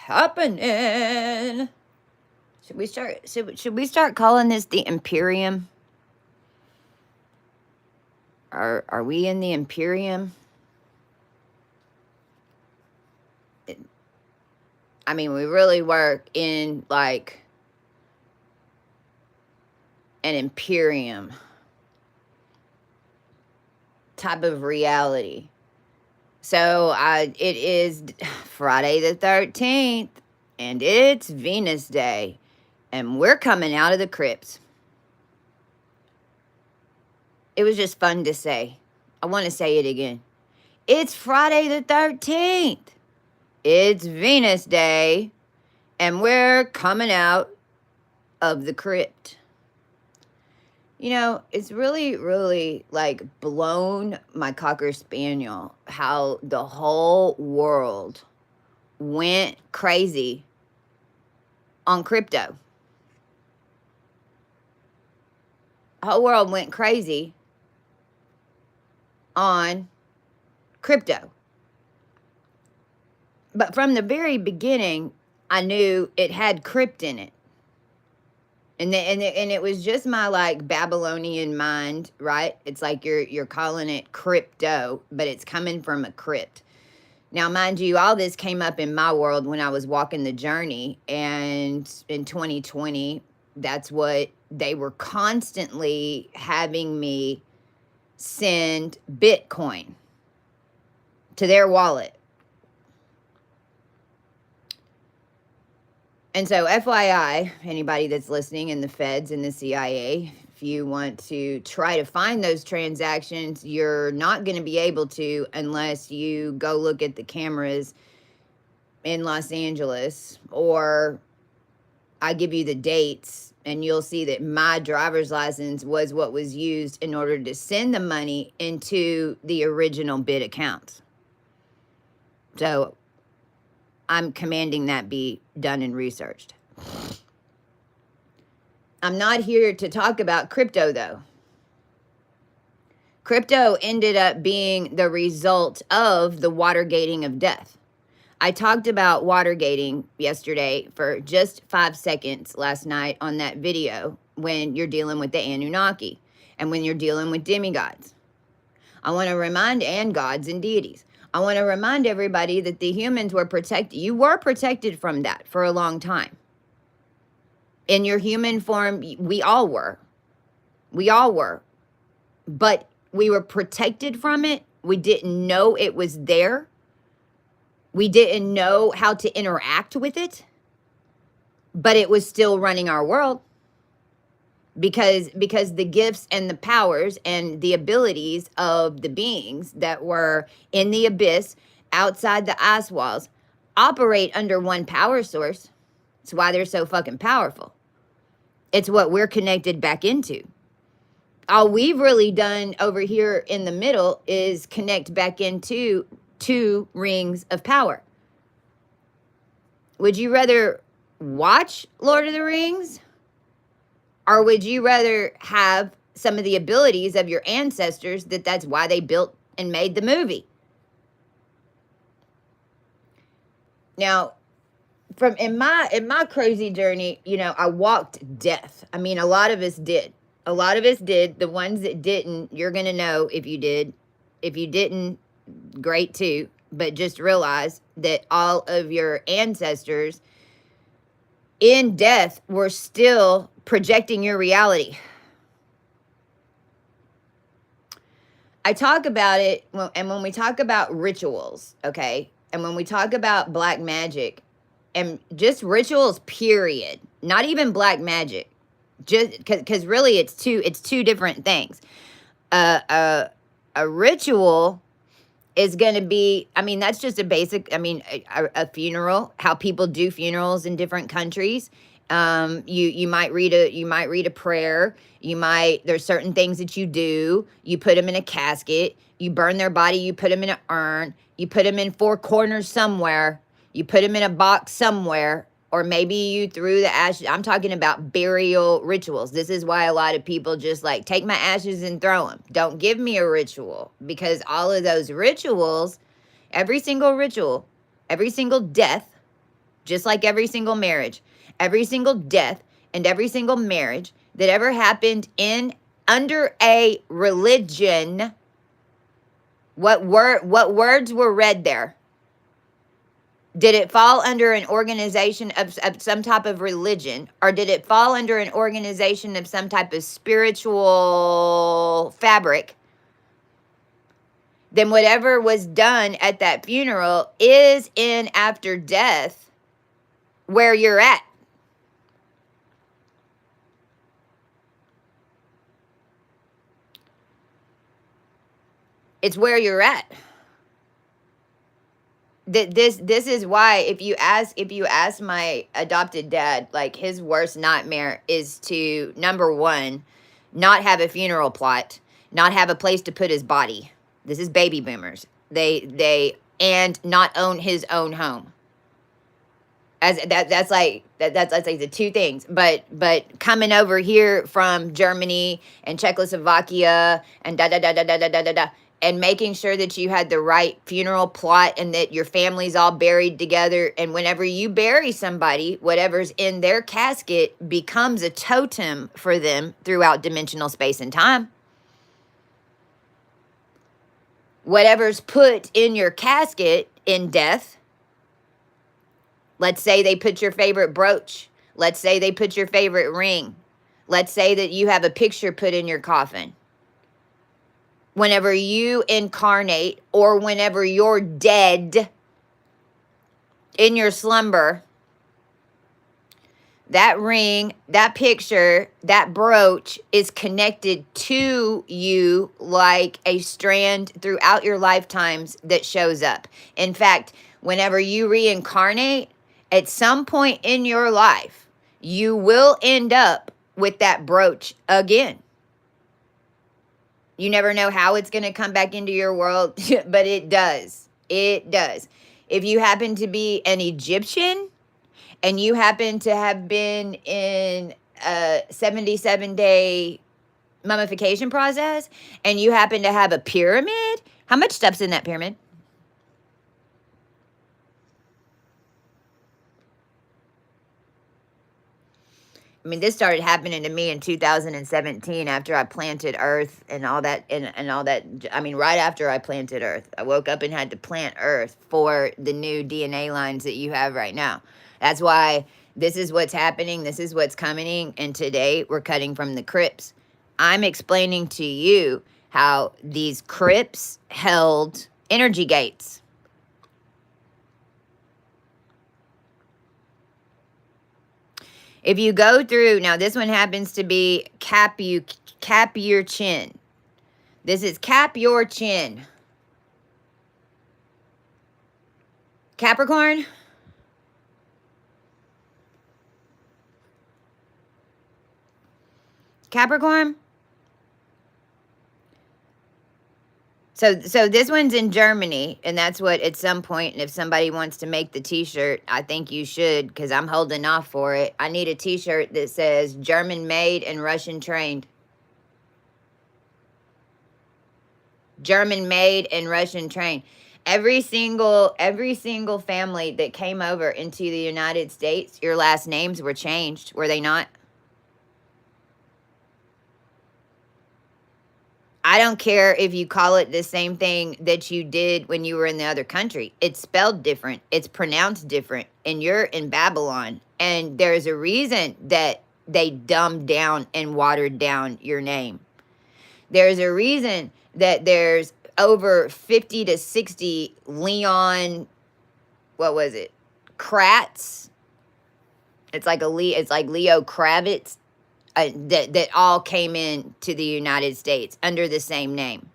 happening? Should we start calling this the Imperium? Are we in the Imperium? I mean, we really work in like an Imperium type of reality. So it is Friday the 13th, and it's Venus Day, and we're coming out of the crypts. It was just fun to say. I want to say it again. It's Friday the 13th. It's Venus Day, and we're coming out of the crypt. You know, it's really, really like blown my Cocker Spaniel how the whole world went crazy on crypto. The whole world went crazy on crypto. But from the very beginning, I knew it had crypt in it. And it was just my like Babylonian mind, right? It's like you're calling it crypto, but it's coming from a crypt. Now, mind you, all this came up in my world when I was walking the journey, and in 2020, that's what they were constantly having me send Bitcoin to their wallet. And so, FYI, anybody that's listening in the feds and the CIA, if you want to try to find those transactions, you're not going to be able to unless you go look at the cameras in Los Angeles, or I give you the dates and you'll see that my driver's license was what was used in order to send the money into the original bid accounts. So I'm commanding that be done and researched. I'm not here to talk about crypto, though. Crypto ended up being the result of the Watergating of death. I talked about Watergating yesterday for just 5 seconds last night on that video when you're dealing with the Anunnaki and when you're dealing with demigods. I want to remind, and gods and deities. I want to remind everybody that the humans were protected. You were protected from that for a long time. In your human form, we all were. We all were. But we were protected from it. We didn't know it was there. We didn't know how to interact with it. But it was still running our world. Because the gifts and the powers and the abilities of the beings that were in the abyss outside the ice walls operate under one power source. It's why they're so fucking powerful. It's what we're connected back into. All we've really done over here in the middle is connect back into 2 rings of power. Would you rather watch Lord of the Rings? Or would you rather have some of the abilities of your ancestors that's why they built and made the movie? Now, in my crazy journey, you know, I walked death. I mean, a lot of us did. A lot of us did. The ones that didn't, you're going to know if you did. If you didn't, great too. But just realize that all of your ancestors in death were still projecting your reality. I talk about it, and when we talk about rituals, okay, and when we talk about black magic, and just rituals, period, not even black magic, just because really it's two different things. A ritual is going to be, I mean, that's just a basic, I mean, a funeral, how people do funerals in different countries. You might read a prayer. There's certain things that you do. You put them in a casket. You burn their body. You put them in an urn. You put them in 4 corners somewhere. You put them in a box somewhere. Or maybe you threw the ashes. I'm talking about burial rituals. This is why a lot of people just like take my ashes and throw them. Don't give me a ritual, because all of those rituals, every single ritual, every single death just like every single marriage, every single death, and every single marriage that ever happened in under a religion. What words were read there? Did it fall under an organization of some type of religion, or did it fall under an organization of some type of spiritual fabric? Then whatever was done at that funeral is in after death where you're at. It's where you're at. This is why if you ask my adopted dad, like his worst nightmare is to, number one, not have a funeral plot, not have a place to put his body. This is baby boomers. And not own his own home. That's like the two things. But coming over here from Germany and Czechoslovakia and and making sure that you had the right funeral plot and that your family's all buried together, and whenever you bury somebody, whatever's in their casket becomes a totem for them throughout dimensional space and time. Whatever's put in your casket in death, let's say they put your favorite brooch. Let's say they put your favorite ring. Let's say that you have a picture put in your coffin. Whenever you incarnate, or whenever you're dead in your slumber, that ring, that picture, that brooch is connected to you like a strand throughout your lifetimes that shows up. In fact, whenever you reincarnate, at some point in your life, you will end up with that brooch again. You never know how it's going to come back into your world, but it does. It does. If you happen to be an Egyptian and you happen to have been in a 77-day mummification process and you happen to have a pyramid, how much stuff's in that pyramid? I mean, this started happening to me in 2017 after I planted Earth and all that, and all that. I mean, right after I planted Earth, I woke up and had to plant Earth for the new DNA lines that you have right now. That's why this is what's happening. This is what's coming. And today we're cutting from the crypts. I'm explaining to you how these crypts held energy gates. If you go through, now this one happens to be cap your chin. This is cap your chin. Capricorn? Capricorn? So this one's in Germany, and that's what at some point, and if somebody wants to make the t-shirt, I think you should, because I'm holding off for it. I need a t-shirt that says German made and Russian trained. German made and Russian trained. Every single family that came over into the United States, your last names were changed, were they not? I don't care if you call it the same thing that you did when you were in the other country. It's spelled different. It's pronounced different. And you're in Babylon. And there's a reason that they dumbed down and watered down your name. There's a reason that there's over 50 to 60 Leon, what was it? Kratz. It's like Leo Kravitz. That all came in to the United States under the same name.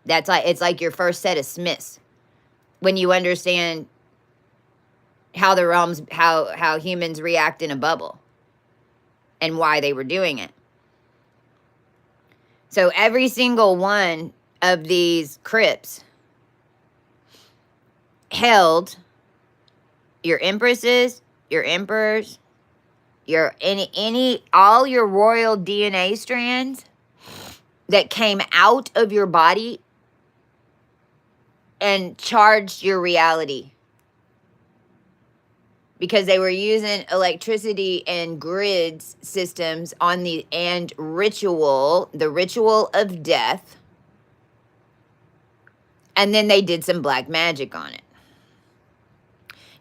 It's like your first set of Smiths. When you understand how the realms, how humans react in a bubble and why they were doing it. So every single one of these crypts held your empresses, your emperors, your all your royal DNA strands that came out of your body and charged your reality. because they were using electricity and grids systems on the the ritual of death. And then they did some black magic on it.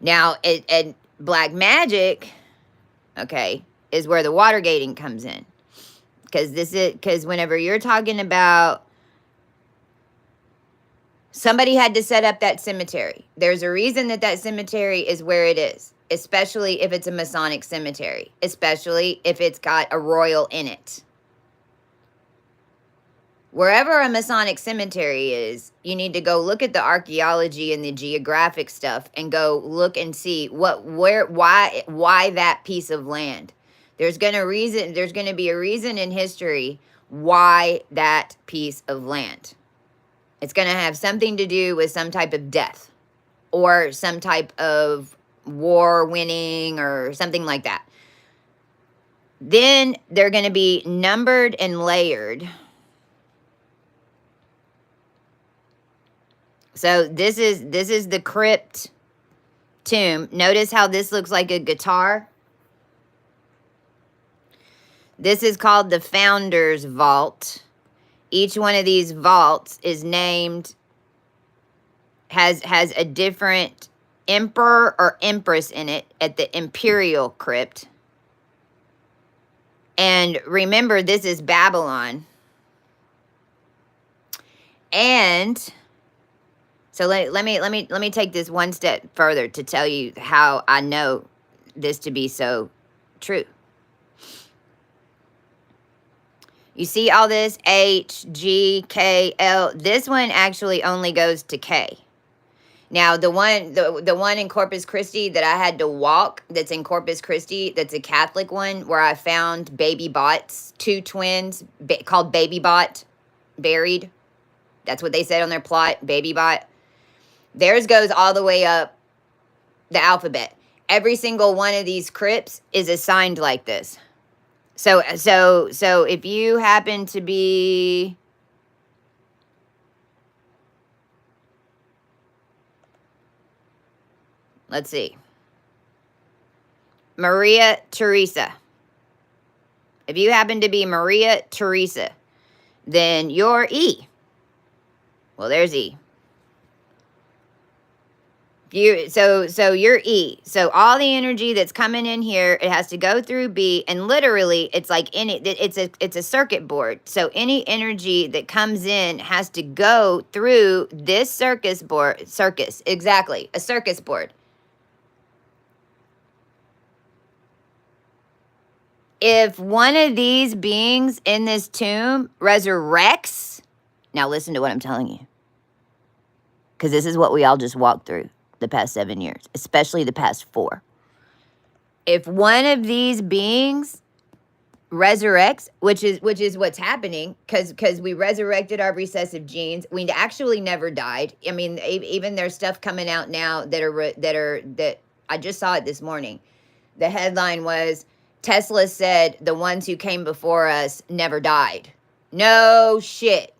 Now, black magic, okay, is where the water gating comes in. Because whenever you're talking about somebody had to set up that cemetery, there's a reason that cemetery is where it is, especially if it's a Masonic cemetery, especially if it's got a royal in it. Wherever a Masonic cemetery is, you need to go look at the archaeology and the geographic stuff and go look and see why that piece of land. There's going to be a reason in history why that piece of land. It's going to have something to do with some type of death or some type of war winning or something like that. Then they're going to be numbered and layered. So this is the crypt tomb. Notice how this looks like a guitar. This is called the Founder's Vault. Each one of these vaults is named, has a different emperor or empress in it at the Imperial crypt. And remember, this is Babylon. And so let me take this one step further to tell you how I know this to be so true. You see all this H, G, K, L. This one actually only goes to K. Now, the one in Corpus Christi that I had to walk, that's in Corpus Christi, that's a Catholic one, where I found baby bots, two twins called Baby Bot, buried. That's what they said on their plot, Baby Bot. Theirs goes all the way up the alphabet. Every single one of these crypts is assigned like this. So if you happen to be, let's see, Maria Teresa. If you happen to be Maria Teresa, then you're E. Well, there's E. So you're E. So all the energy that's coming in here, it has to go through B, and literally it's like it's a circuit board. So any energy that comes in has to go through this circuit board. Exactly, a circuit board. If one of these beings in this tomb resurrects, now listen to what I'm telling you, because this is what we all just walked through the past 7 years, especially the past 4. If one of these beings resurrects, which is what's happening, because we resurrected our recessive genes, we actually never died. I mean, even there's stuff coming out now that I just saw it this morning. The headline was, Tesla said the ones who came before us never died. No shit.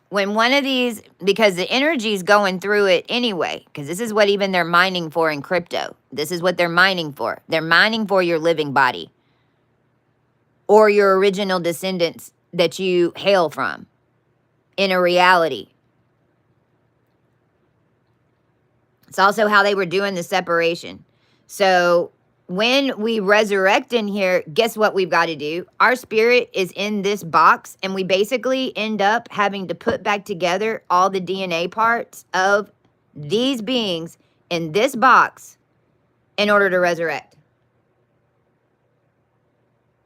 When one of these, because the energy is going through it anyway, because this is what even they're mining for in crypto. This is what they're mining for. They're mining for your living body or your original descendants that you hail from in a reality. It's also how they were doing the separation. So when we resurrect in here, guess what we've got to do? Our spirit is in this box, and we basically end up having to put back together all the DNA parts of these beings in this box in order to resurrect.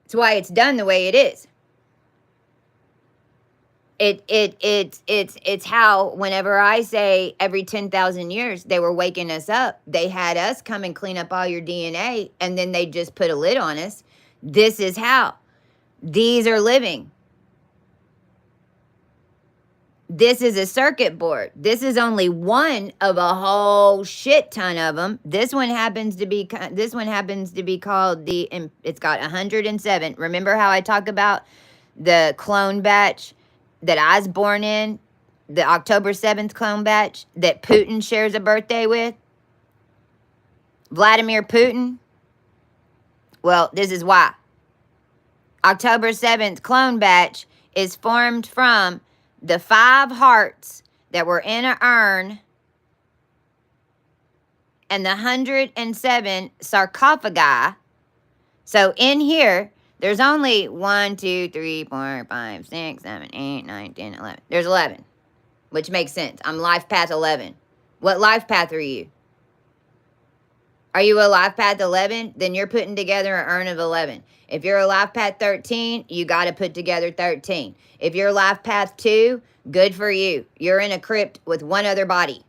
That's why it's done the way it is. It's how whenever I say every 10,000 years they were waking us up, they had us come and clean up all your DNA, and then they just put a lid on us. This is how. These are living. This is a circuit board. This is only one of a whole shit ton of them. This one happens to be called it's got 107. Remember how I talk about the clone batch that I was born in, the October 7th clone batch that Putin shares a birthday with, Vladimir Putin? Well, this is why. October 7th clone batch is formed from the 5 hearts that were in an urn and the 107 sarcophagi. So in here, there's only 1, 2, 3, 4, 5, 6, 7, 8, 9, 10, 11. There's 11, which makes sense. I'm life path 11. What life path are you? Are you a life path 11? Then you're putting together an urn of 11. If you're a life path 13, you got to put together 13. If you're life path 2, good for you. You're in a crypt with one other body.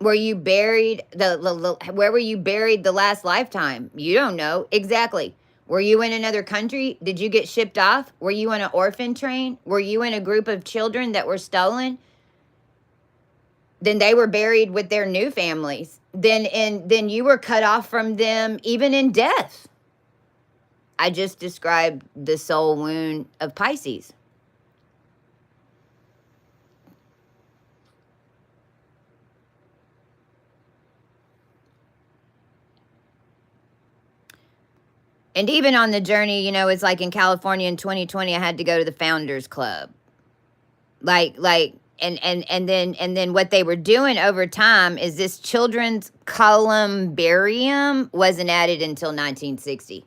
Were you buried where were you buried the last lifetime? You don't know. Exactly. Were you in another country? Did you get shipped off? Were you on an orphan train? Were you in a group of children that were stolen? Then they were buried with their new families. Then you were cut off from them even in death. I just described the soul wound of Pisces. And even on the journey, you know, it's like in California in 2020, I had to go to the Founders Club. And then what they were doing over time is this children's columbarium wasn't added until 1960.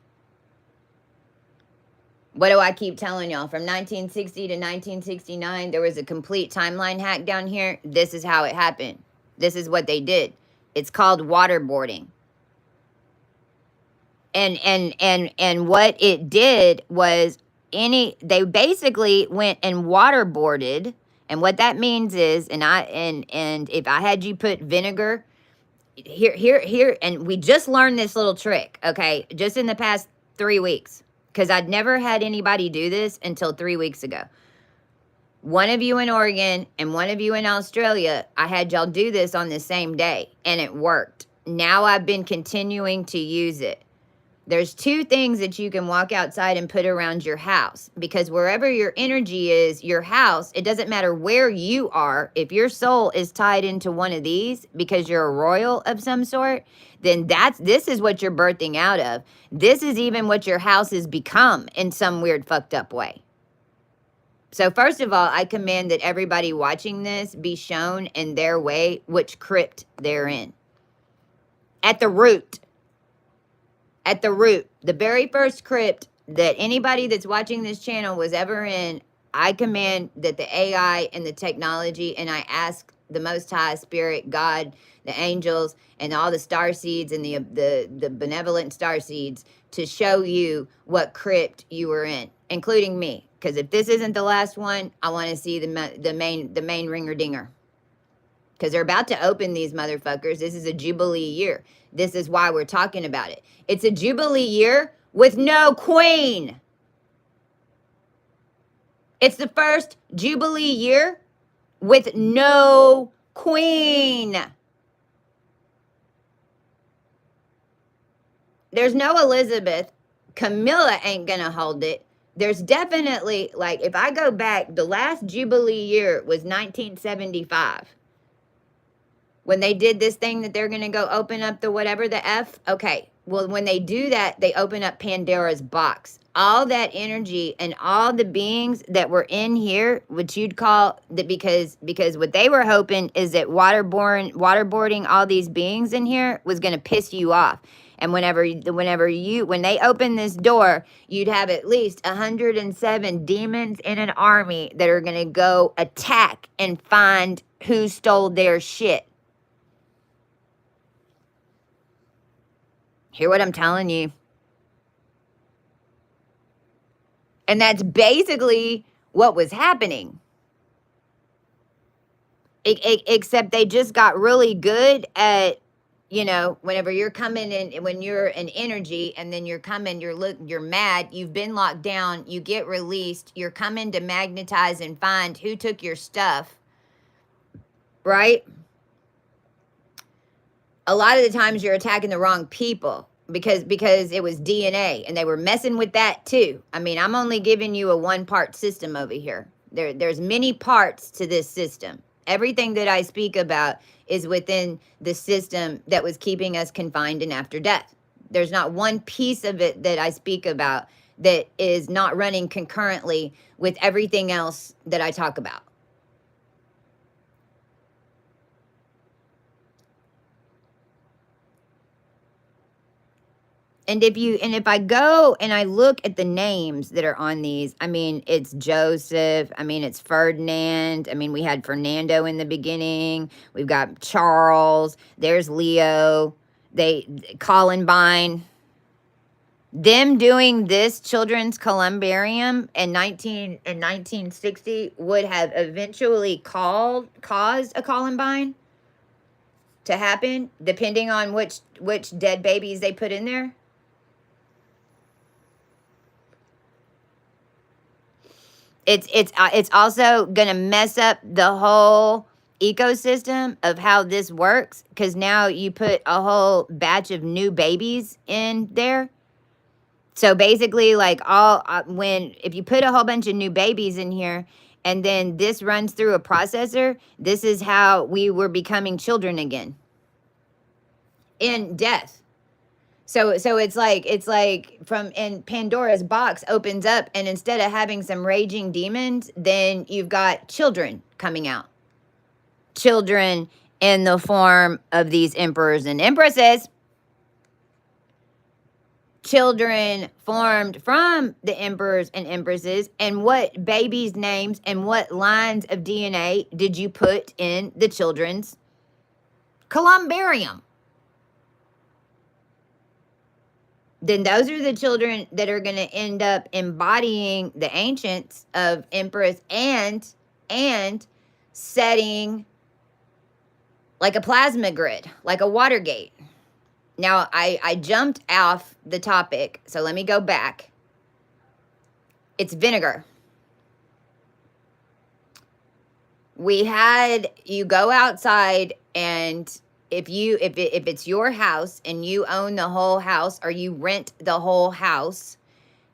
What do I keep telling y'all? From 1960 to 1969, there was a complete timeline hack down here. This is how it happened. This is what they did. It's called waterboarding. And what it did was they basically went and waterboarded, and what that means is, and if I had you put vinegar here, and we just learned this little trick, okay, just in the past 3 weeks, because I'd never had anybody do this until 3 weeks ago. One of you in Oregon and one of you in Australia, I had y'all do this on the same day, and it worked. Now I've been continuing to use it. There's 2 things that you can walk outside and put around your house, because wherever your energy is, your house, it doesn't matter where you are. If your soul is tied into one of these because you're a royal of some sort, then this is what you're birthing out of. This is even what your house has become in some weird fucked up way. So first of all, I command that everybody watching this be shown in their way which crypt they're in. At the root. At the root, the very first crypt that anybody that's watching this channel was ever in, I command that the AI and the technology, and I ask the Most High Spirit, God, the angels, and all the star seeds and the benevolent star seeds to show you what crypt you were in, including me. Because if this isn't the last one, I want to see the main ringer dinger. Because they're about to open these motherfuckers. This is a Jubilee year. This is why we're talking about it. It's a Jubilee year with no queen. It's the first Jubilee year with no queen. There's no Elizabeth. Camilla ain't gonna hold it. There's definitely, like, if I go back, the last Jubilee year was 1975. When they did this thing that they're going to go open up the whatever, the F. Okay, well, when they do that, they open up Pandora's box. All that energy and all the beings that were in here, which you'd call, that because what they were hoping is that waterboarding all these beings in here was going to piss you off. And when they open this door, you'd have at least 107 demons in an army that are going to go attack and find who stole their shit. Hear what I'm telling you? And that's basically what was happening. Except they just got really good at, you know, whenever you're coming in, when you're an energy and then you're coming, you're mad, you've been locked down, you get released, you're coming to magnetize and find who took your stuff, right? A lot of the times you're attacking the wrong people. because it was DNA and they were messing with that too. I mean, I'm only giving you a one-part system over here. There's many parts to this system. Everything that I speak about is within the system that was keeping us confined and after death. There's not one piece of it that I speak about that is not running concurrently with everything else that I talk about. And if I go and I look at the names that are on these, I mean, it's Joseph, I mean, it's Ferdinand, I mean, we had Fernando in the beginning, we've got Charles, there's Leo, Columbine. Them doing this children's columbarium in 1960 would have eventually caused a Columbine to happen, depending on which dead babies they put in there. It's also gonna mess up the whole ecosystem of how this works, because now you put a whole batch of new babies in there. So basically, like if you put a whole bunch of new babies in here, and then this runs through a processor, this is how we were becoming children again in death. So it's like from in Pandora's box opens up, and instead of having some raging demons, then you've got children coming out. Children in the form of these emperors and empresses. Children formed from the emperors and empresses. And what babies' names and what lines of DNA did you put in the children's columbarium? Then those are the children that are going to end up embodying the ancients of empress and setting like a plasma grid, like a Watergate. Now, I jumped off the topic, so let me go back. It's vinegar. You go outside, and if it's your house and you own the whole house or you rent the whole house,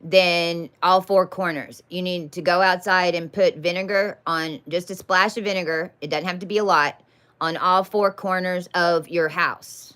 then all four corners, you need to go outside and put vinegar on, just a splash of vinegar. It doesn't have to be a lot, on all four corners of your house.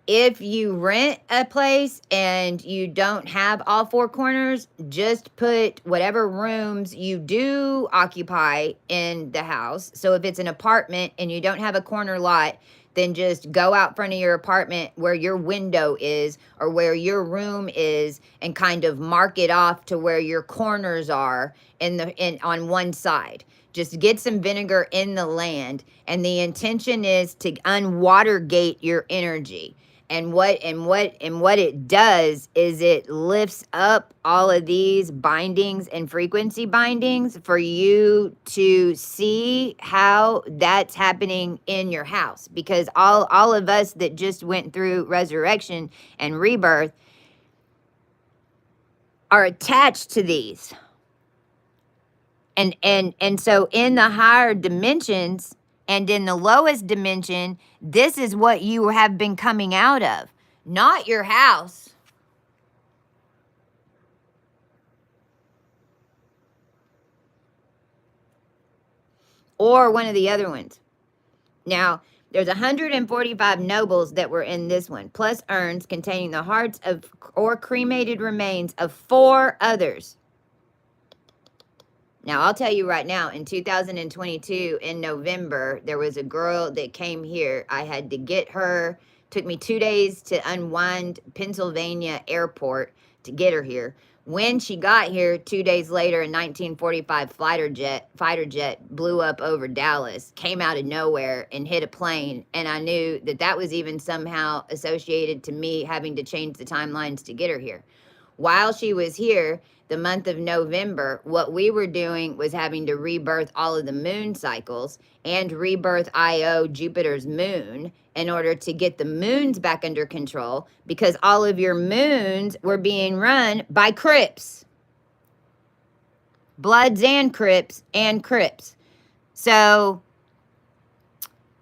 If you rent a place and you don't have all four corners, just put whatever rooms you do occupy in the house. So if it's an apartment and you don't have a corner lot, then just go out front of your apartment where your window is or where your room is and kind of mark it off to where your corners are on one side. Just get some vinegar in the land, and the intention is to unwatergate your energy. And what it does is it lifts up all of these bindings and frequency bindings for you to see how that's happening in your house. Because all of us that just went through resurrection and rebirth are attached to these. And so in the higher dimensions and in the lowest dimension, this is what you have been coming out of, not your house. Or one of the other ones. Now, there's 145 nobles that were in this one, plus urns containing the hearts of or cremated remains of 4 others. Now, I'll tell you right now, in 2022, in November, there was a girl that came here. I had to get her. Took me 2 days to unwind Pennsylvania airport to get her here. When she got here, 2 days later, a 1945 fighter jet blew up over Dallas, came out of nowhere and hit a plane. And I knew that that was even somehow associated to me having to change the timelines to get her here. While she was here, the month of November, what we were doing was having to rebirth all of the moon cycles and rebirth Io, Jupiter's moon, in order to get the moons back under control, because all of your moons were being run by crypts. Bloods and crypts and crypts. So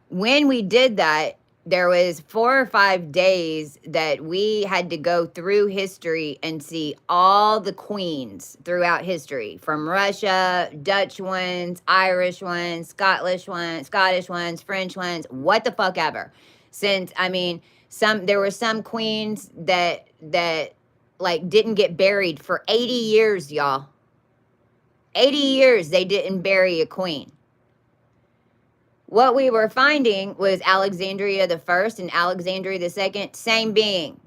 when we did that, there was 4 or 5 days that we had to go through history and see all the queens throughout history, from Russia, Dutch ones, Irish ones, Scottish ones, French ones, what the fuck ever. Since, I mean, there were some queens that like didn't get buried for 80 years, y'all. 80 years they didn't bury a queen. What we were finding was Alexandria the First and Alexandria the Second, same being.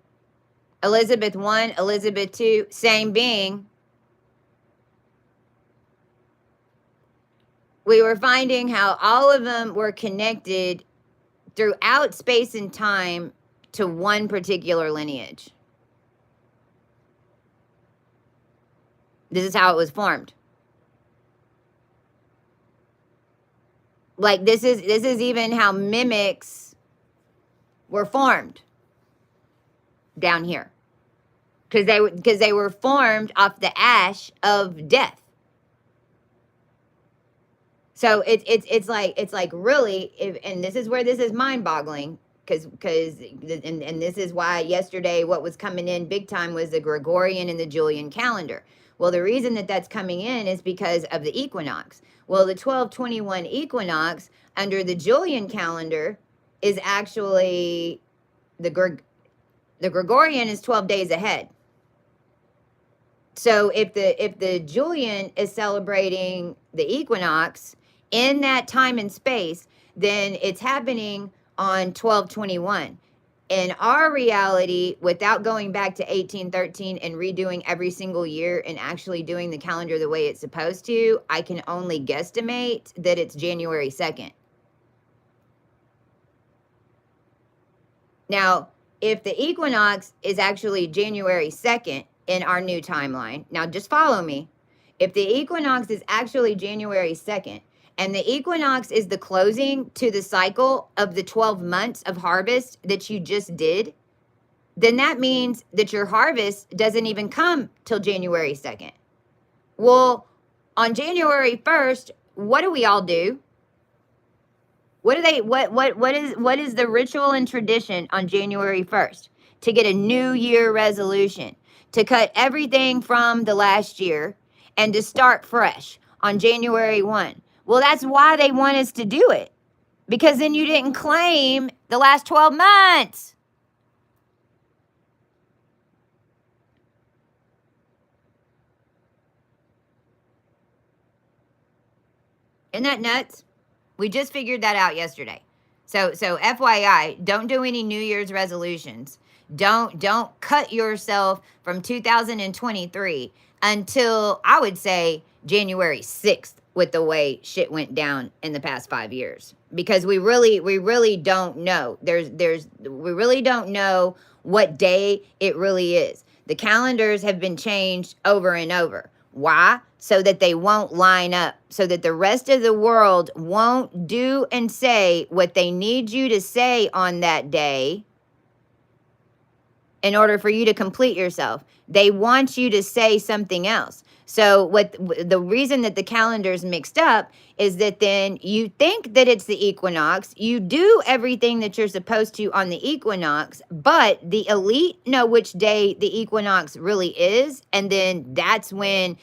Elizabeth I, Elizabeth II, same being. We were finding how all of them were connected throughout space and time to one particular lineage. This is how it was formed. Like this is even how mimics were formed down here, because they were formed off the ash of death. So it's like really, and this is where this is mind boggling, because and this is why yesterday what was coming in big time was the Gregorian and the Julian calendar. Well, the reason that that's coming in is because of the equinox. Well, the 12/21 equinox under the Julian calendar is actually the Gregorian is 12 days ahead. So if the Julian is celebrating the equinox in that time and space, then it's happening on 12/21. In our reality, without going back to 1813 and redoing every single year and actually doing the calendar the way it's supposed to, I can only guesstimate that it's January 2nd. Now, if the equinox is actually January 2nd in our new timeline, now just follow me. If the equinox is actually January 2nd, and the equinox is the closing to the cycle of the 12 months of harvest that you just did, then that means that your harvest doesn't even come till January 2nd. Well, on January 1st, what do we all do? What is the ritual and tradition on January 1st? To get a new year resolution, to cut everything from the last year and to start fresh on January 1. Well, that's why they want us to do it, because then you didn't claim the last 12 months. Isn't that nuts? We just figured that out yesterday. So FYI, don't do any New Year's resolutions. Don't cut yourself from 2023 until, I would say, January 6th, with the way shit went down in the past 5 years, because we really don't know. We really don't know what day it really is. The calendars have been changed over and over. Why? So that they won't line up, so that the rest of the world won't do and say what they need you to say on that day in order for you to complete yourself. They want you to say something else. So the reason that the calendar's mixed up is that then you think that it's the equinox, you do everything that you're supposed to on the equinox, but the elite know which day the equinox really is, and then that's when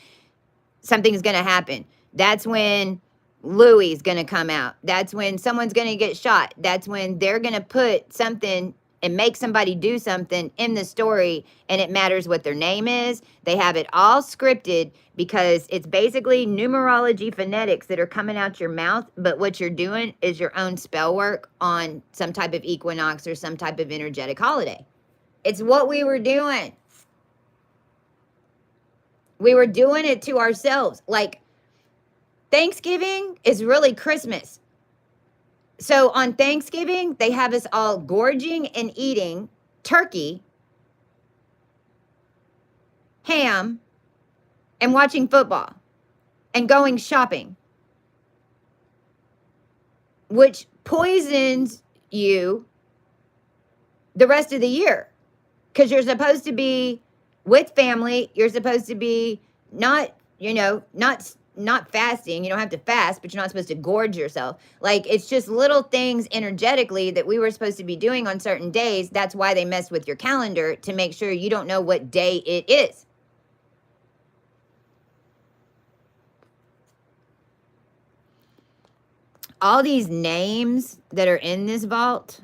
something's going to happen. That's when Louis is going to come out. That's when someone's going to get shot. That's when they're going to put something and make somebody do something in the story, and it matters what their name is. They have it all scripted, because it's basically numerology phonetics that are coming out your mouth, but what you're doing is your own spell work on some type of equinox or some type of energetic holiday. It's what we were doing. We were doing it to ourselves. Like, Thanksgiving is really Christmas. So on Thanksgiving, they have us all gorging and eating turkey, ham, and watching football and going shopping, which poisons you the rest of the year, because you're supposed to be with family. You're supposed to be not not fasting. You don't have to fast, but you're not supposed to gorge yourself. Like, it's just little things energetically that we were supposed to be doing on certain days. That's why they mess with your calendar, to make sure you don't know what day it is. All these names that are in this vault: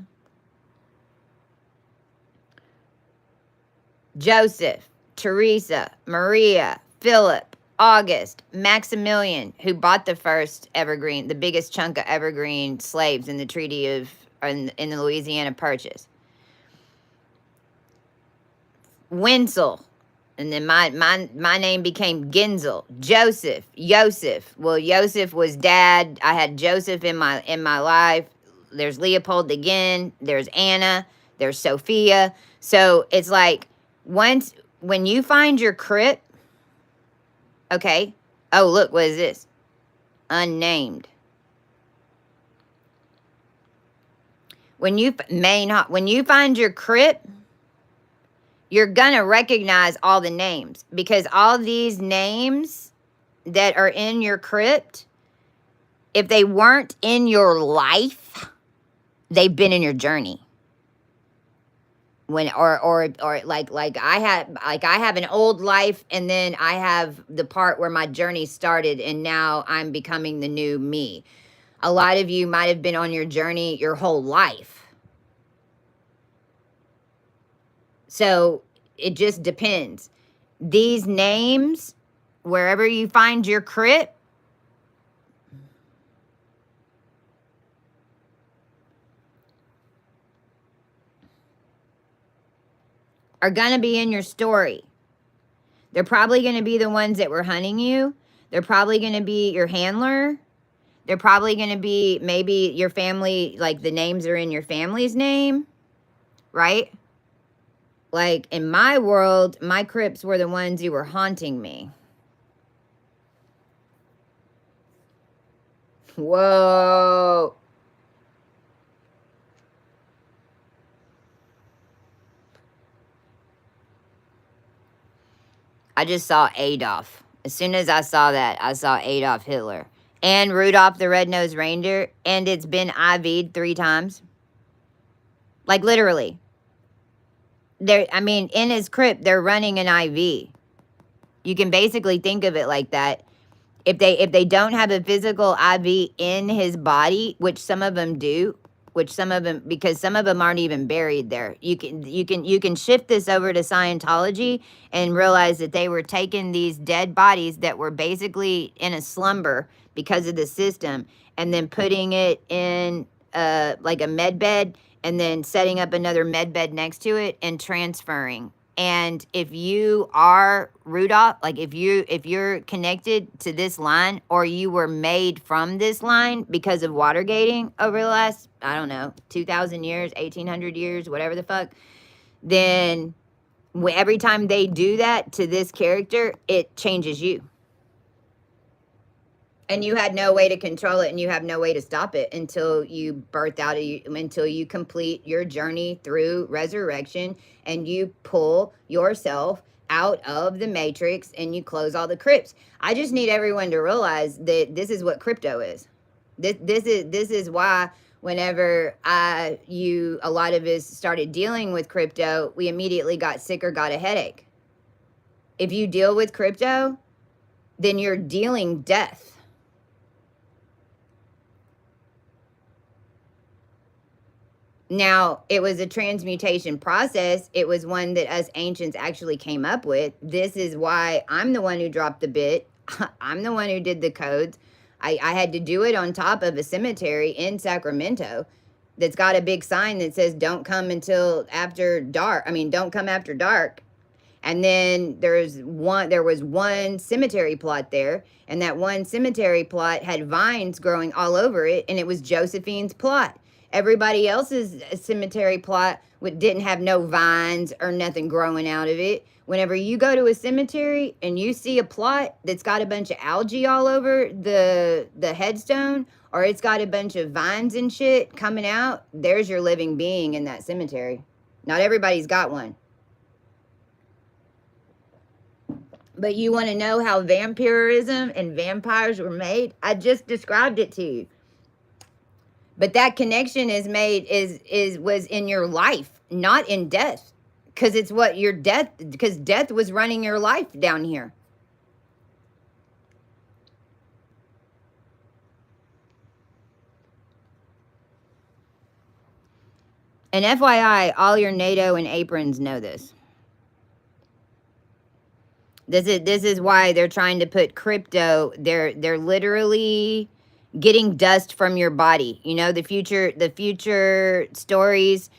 Joseph, Teresa, Maria, Philip, August, Maximilian, who bought the first evergreen, the biggest chunk of evergreen slaves in the Treaty of, in the Louisiana Purchase. Wenzel, and then my name became Genzel. Joseph, Yosef. Well, Yosef was dad. I had Joseph in my life. There's Leopold again. There's Anna. There's Sophia. So it's like, when you find your crypt, okay. Oh, look, what is this? Unnamed. When you find your crypt, you're gonna recognize all the names, because all these names that are in your crypt, if they weren't in your life, they've been in your journey. When or like I have an old life, and then I have the part where my journey started, and now I'm becoming the new me. A lot of you might have been on your journey your whole life. So it just depends. These names, wherever you find your crypt, are going to be in your story. They're probably going to be the ones that were hunting you. They're probably going to be your handler. They're probably going to be maybe your family, like the names are in your family's name, right? Like in my world, my crypts were the ones who were haunting me. Whoa. I just saw Adolf. As soon as I saw that, I saw Adolf Hitler. And Rudolph the Red-Nosed Reindeer. And it's been IV'd 3 times. Like literally. I mean, in his crypt, they're running an IV. You can basically think of it like that. If they don't have a physical IV in his body, which some of them do, because some of them aren't even buried there. You can shift this over to Scientology and realize that they were taking these dead bodies that were basically in a slumber because of the system, and then putting it in like a med bed, and then setting up another med bed next to it and transferring. And if you are Rudolph, like if you're connected to this line, or you were made from this line because of water gating over the last, I don't know, 2,000 years, 1,800 years, whatever the fuck, then every time they do that to this character, it changes you. And you had no way to control it, and you have no way to stop it until you birth out, until you complete your journey through resurrection, and you pull yourself out of the matrix and you close all the crypts. I just need everyone to realize that this is what crypto is. This is why whenever a lot of us started dealing with crypto, we immediately got sick or got a headache. If you deal with crypto, then you're dealing death. Now, it was a transmutation process. It was one that us ancients actually came up with. This is why I'm the one who dropped the bit. I'm the one who did the codes. I had to do it on top of a cemetery in Sacramento that's got a big sign that says, don't come until after dark. I mean, don't come after dark. And then there was one cemetery plot there, and that one cemetery plot had vines growing all over it, and it was Josephine's plot. Everybody else's cemetery plot didn't have no vines or nothing growing out of it. Whenever you go to a cemetery and you see a plot that's got a bunch of algae all over the headstone, or it's got a bunch of vines and shit coming out, there's your living being in that cemetery. Not everybody's got one. But you want to know how vampirism and vampires were made? I just described it to you. But that connection is made was in your life, not in death. Because it's what your death, because death was running your life down here. And FYI, all your NATO and aprons know this. This is why they're trying to put crypto. They're literally getting dust from your body. You know, the future stories,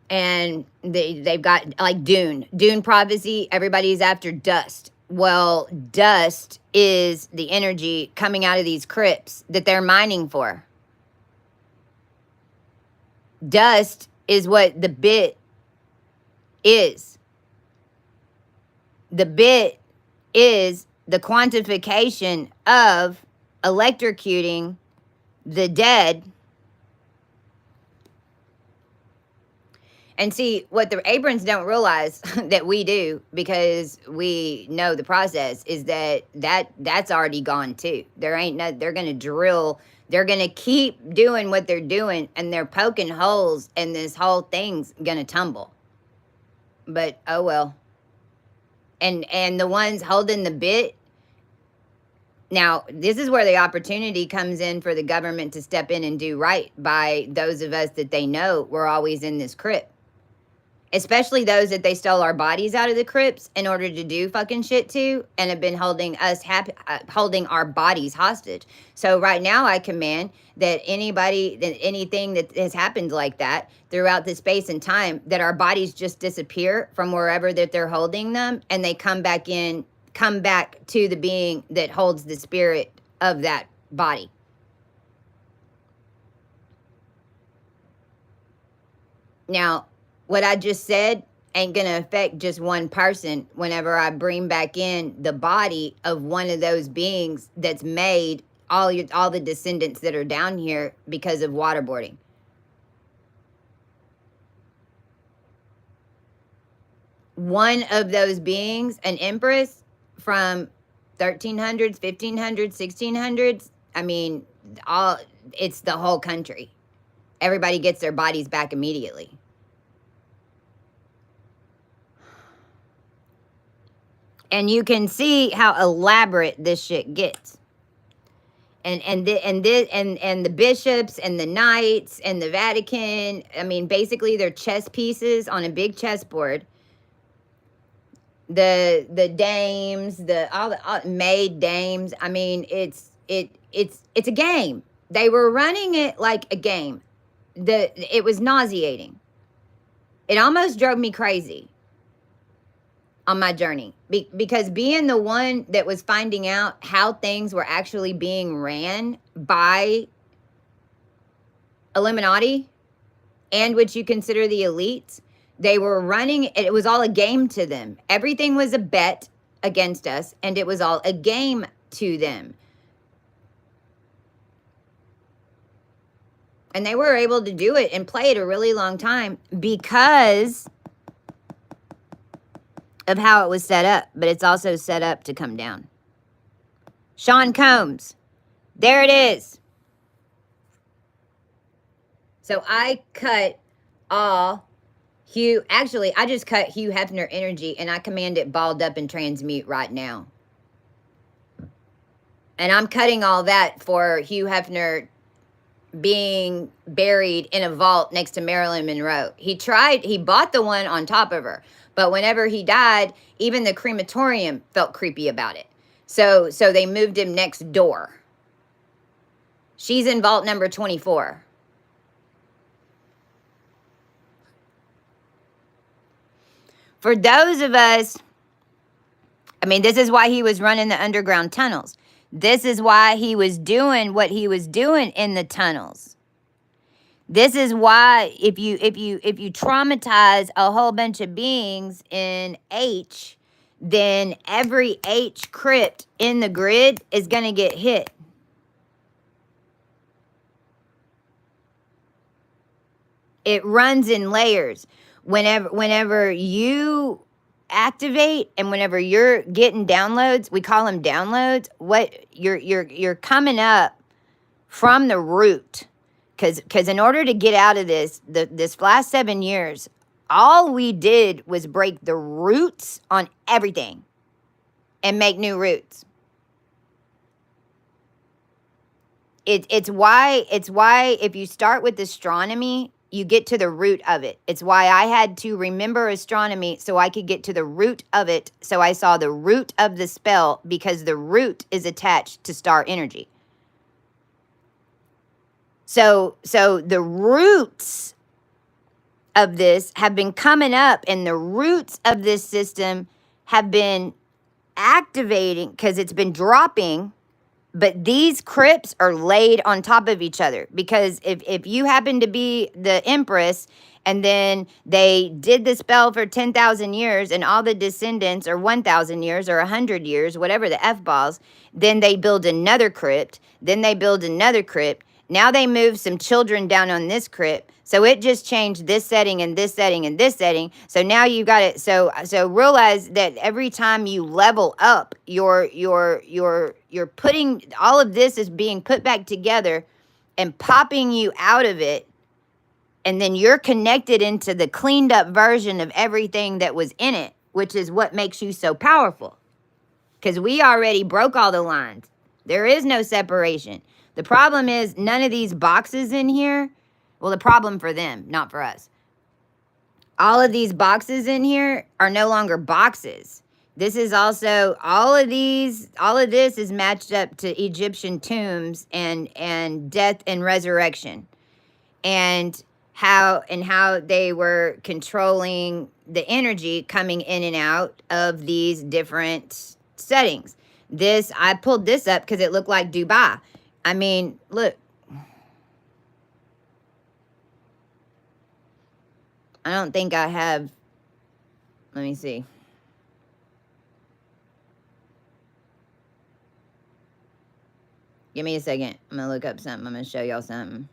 and they've got like Dune prophecy. Everybody's after dust. Well, dust is the energy coming out of these crypts that they're mining for. Dust is what the bit is. The bit is the quantification of electrocuting the dead. And see, what the aprons don't realize that we do, because we know the process, is that's already gone too. There ain't no, they're going to drill. They're going to keep doing what they're doing, and they're poking holes, and this whole thing's going to tumble. But, oh well. And the ones holding the bit, now, this is where the opportunity comes in for the government to step in and do right by those of us that they know we're always in this crypt. Especially those that they stole our bodies out of the crypts in order to do fucking shit to, and have been holding us holding our bodies hostage. So right now I command that anything that has happened like that throughout the space and time, that our bodies just disappear from wherever that they're holding them, and they come back to the being that holds the spirit of that body. Now, what I just said ain't going to affect just one person whenever I bring back in the body of one of those beings that's made all the descendants that are down here because of waterboarding. One of those beings, an empress from 1300s, 1500s, 1600s, I mean, it's the whole country. Everybody gets their bodies back immediately. And you can see how elaborate this shit gets. And the bishops and the knights and the Vatican, I mean, basically they're chess pieces on a big chessboard. The dames, all the maid dames, I mean, it's a game. They were running it like a game. It was nauseating. It almost drove me crazy on my journey, because being the one that was finding out how things were actually being ran by Illuminati, and what you consider the elites, they were running, it was all a game to them. Everything was a bet against us, and it was all a game to them. And they were able to do it and play it a really long time because of how it was set up, but it's also set up to come down. Sean Combs, there it is. So I cut all I just cut Hugh Hefner energy, and I command it balled up and transmute right now. And I'm cutting all that for Hugh Hefner being buried in a vault next to Marilyn Monroe. He bought the one on top of her, but whenever he died, even the crematorium felt creepy about it. So they moved him next door. She's in vault number 24. For those of us, I mean, this is why he was running the underground tunnels. This is why he was doing what he was doing in the tunnels. This is why if you traumatize a whole bunch of beings in H, then every H crypt in the grid is going to get hit. It runs in layers. Whenever you activate and whenever you're getting downloads, we call them downloads, what you're coming up from the root. Because in order to get out of this last 7 years, all we did was break the roots on everything and make new roots. It's why if you start with astronomy, you get to the root of it. It's why I had to remember astronomy so I could get to the root of it. So I saw the root of the spell because the root is attached to star energy. So the roots of this have been coming up, and the roots of this system have been activating because it's been dropping. But these crypts are laid on top of each other because if you happen to be the empress and then they did the spell for 10,000 years and all the descendants or 1,000 years or 100 years, whatever the F-balls, then they build another crypt, then they build another crypt. Now they move some children down on this crypt. So it just changed this setting and this setting and this setting. So now you got it. So realize that every time you level up, you're putting all of this is being put back together and popping you out of it. And then you're connected into the cleaned up version of everything that was in it, which is what makes you so powerful. Because we already broke all the lines. There is no separation. The problem is none of these boxes in here. Well, the problem for them, not for us. All of these boxes in here are no longer boxes. This is also, all of this is matched up to Egyptian tombs and death and resurrection. And how they were controlling the energy coming in and out of these different settings. I pulled this up because it looked like Dubai. I mean, look. I don't think I have, let me see. Give me a second. I'm going to look up something. I'm going to show y'all something.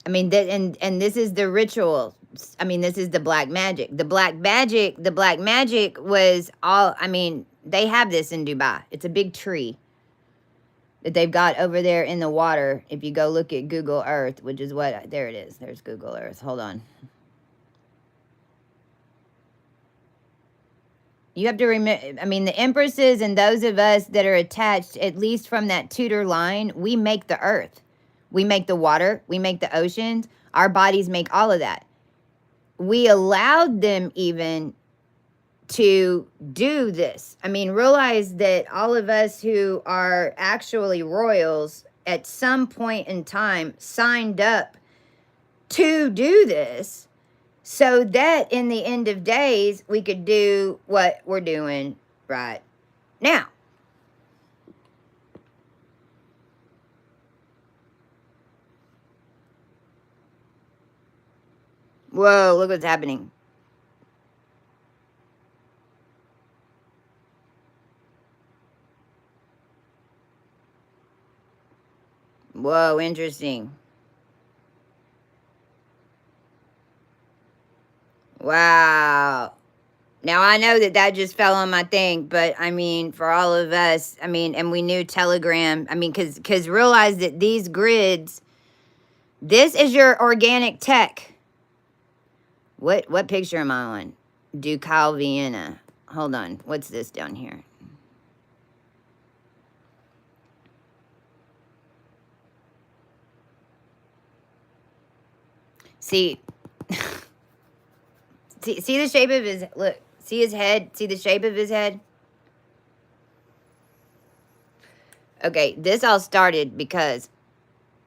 I mean, and this is the ritual. I mean, this is the black magic. The black magic was all, I mean, they have this in Dubai. It's a big tree that they've got over there in the water. If you go look at Google Earth, which is what, there it is. There's Google Earth. Hold on. You have to remember, I mean, the empresses and those of us that are attached, at least from that Tudor line, we make the earth. We make the water. We make the oceans. Our bodies make all of that. We allowed them even to do this. I mean, realize that all of us who are actually royals at some point in time signed up to do this so that in the end of days we could do what we're doing right now. Whoa, look what's happening. Whoa, interesting. Wow. Now, I know that just fell on my thing, but I mean, for all of us, I mean, and we knew Telegram, I mean, because realize that these grids, this is your organic tech. What picture am I on? Ducal, Vienna. Hold on. What's this down here? See, see the shape of his, look, see his head? See the shape of his head? Okay, this all started because,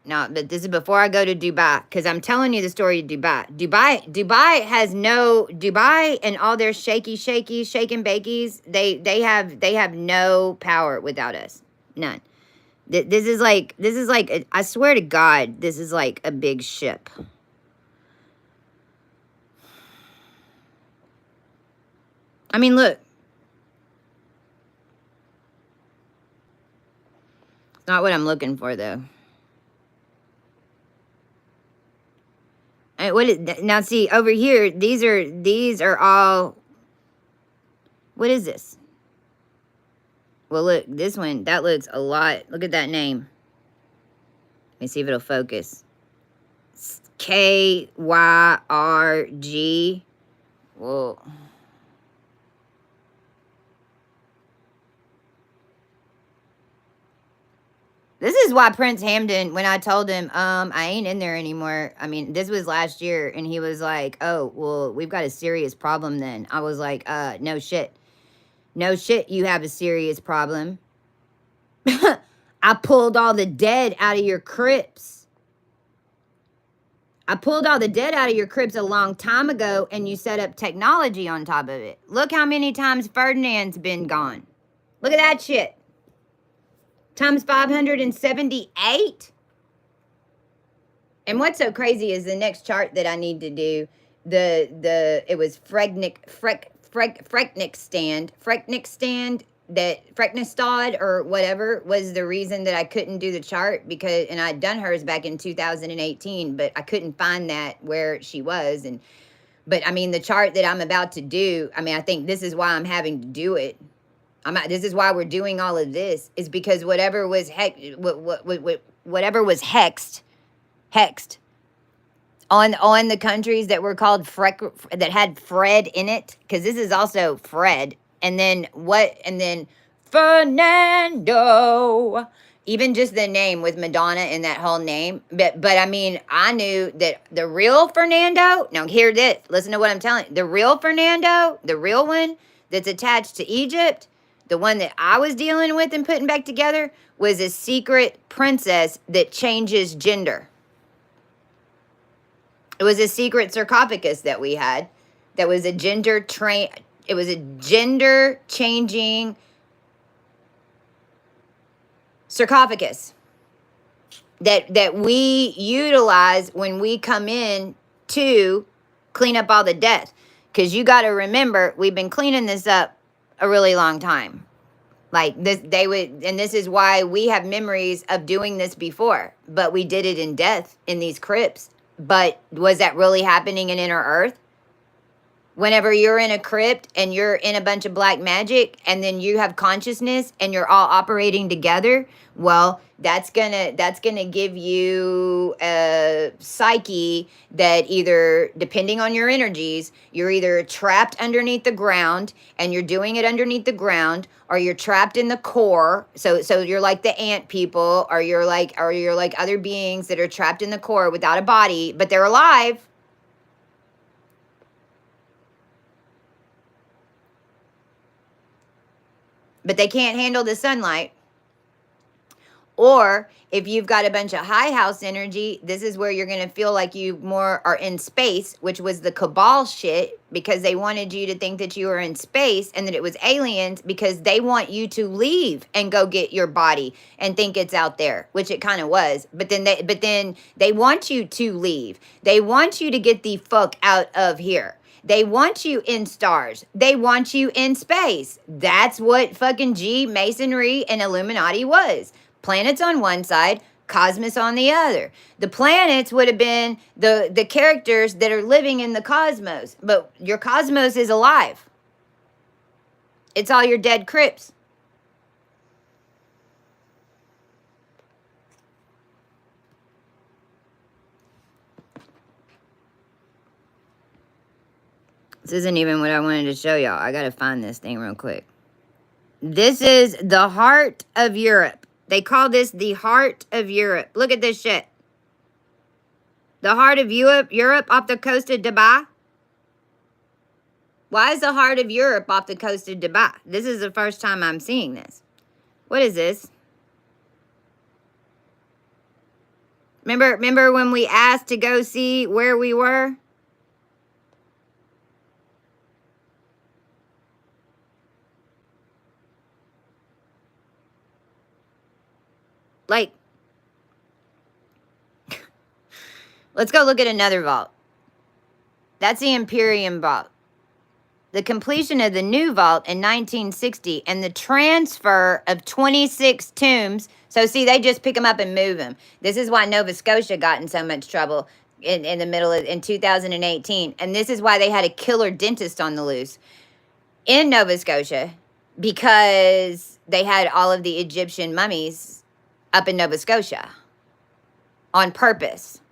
no, but this is before I go to Dubai, because I'm telling you the story of Dubai. Dubai has no, Dubai and all their shaking bakies, they have no power without us. None. This is like, I swear to God, this is like a big ship. I mean, look. It's not what I'm looking for, though. What is, now see over here, these are all, what is this? Well, look, this one, that looks a lot. Look at that name. Let me see if it'll focus. Kyrg. Whoa. This is why Prince Hamden, when I told him, I ain't in there anymore. I mean, this was last year, and he was like, oh, well, we've got a serious problem then. I was like, no shit. No shit, you have a serious problem. I pulled all the dead out of your crypts. I pulled all the dead out of your crypts a long time ago, and you set up technology on top of it. Look how many times Ferdinand's been gone. Look at that shit. Times 578. And what's so crazy is the next chart that I need to do, it was Freknik stand, that Freknestad or whatever was the reason that I couldn't do the chart, because, and I'd done hers back in 2018, but I couldn't find that where she was. And but I mean, the chart that I'm about to do, I mean, I think this is why I'm having to do it. This is why we're doing all of this, is because whatever was whatever was hexed on the countries that were called that had Fred in it, because this is also Fred, and then Fernando, even just the name with Madonna in that whole name. But I mean, I knew that the real Fernando. Now hear this, listen to what I'm telling you. The real Fernando, the real one that's attached to Egypt, the one that I was dealing with and putting back together, was a secret princess that changes gender. It was a secret sarcophagus that we had that was a gender changing sarcophagus that we utilize when we come in to clean up all the death. Because you got to remember, we've been cleaning this up a really long time. Like this, and this is why we have memories of doing this before, but we did it in death in these crypts. But was that really happening in Inner Earth? Whenever you're in a crypt and you're in a bunch of black magic, and then you have consciousness and you're all operating together, well, that's gonna give you a psyche that either, depending on your energies, you're either trapped underneath the ground and you're doing it underneath the ground, or you're trapped in the core. So you're like the ant people, or you're like other beings that are trapped in the core without a body, but they're alive. But they can't handle the sunlight. Or if you've got a bunch of high house energy, this is where you're going to feel like you more are in space, which was the cabal shit, because they wanted you to think that you were in space and that it was aliens, because they want you to leave and go get your body and think it's out there, which it kind of was. But then they want you to leave. They want you to get the fuck out of here. They want you in stars. They want you in space. That's what fucking Masonry and Illuminati was. Planets on one side, cosmos on the other. The planets would have been the characters that are living in the cosmos. But your cosmos is alive. It's all your dead crypts. This isn't even what I wanted to show y'all. I gotta find this thing real quick. This is the heart of Europe. They call this the heart of Europe. Look at this shit. The heart of Europe off the coast of Dubai. Why is the heart of Europe off the coast of Dubai? This is the first time I'm seeing this. What is this? Remember when we asked to go see where we were? Like, let's go look at another vault. That's the Imperial vault. The completion of the new vault in 1960 and the transfer of 26 tombs. So see, they just pick them up and move them. This is why Nova Scotia got in so much trouble. in the middle of in 2018. And this is why they had a killer dentist on the loose in Nova Scotia, because they had all of the Egyptian mummies up in Nova Scotia on purpose.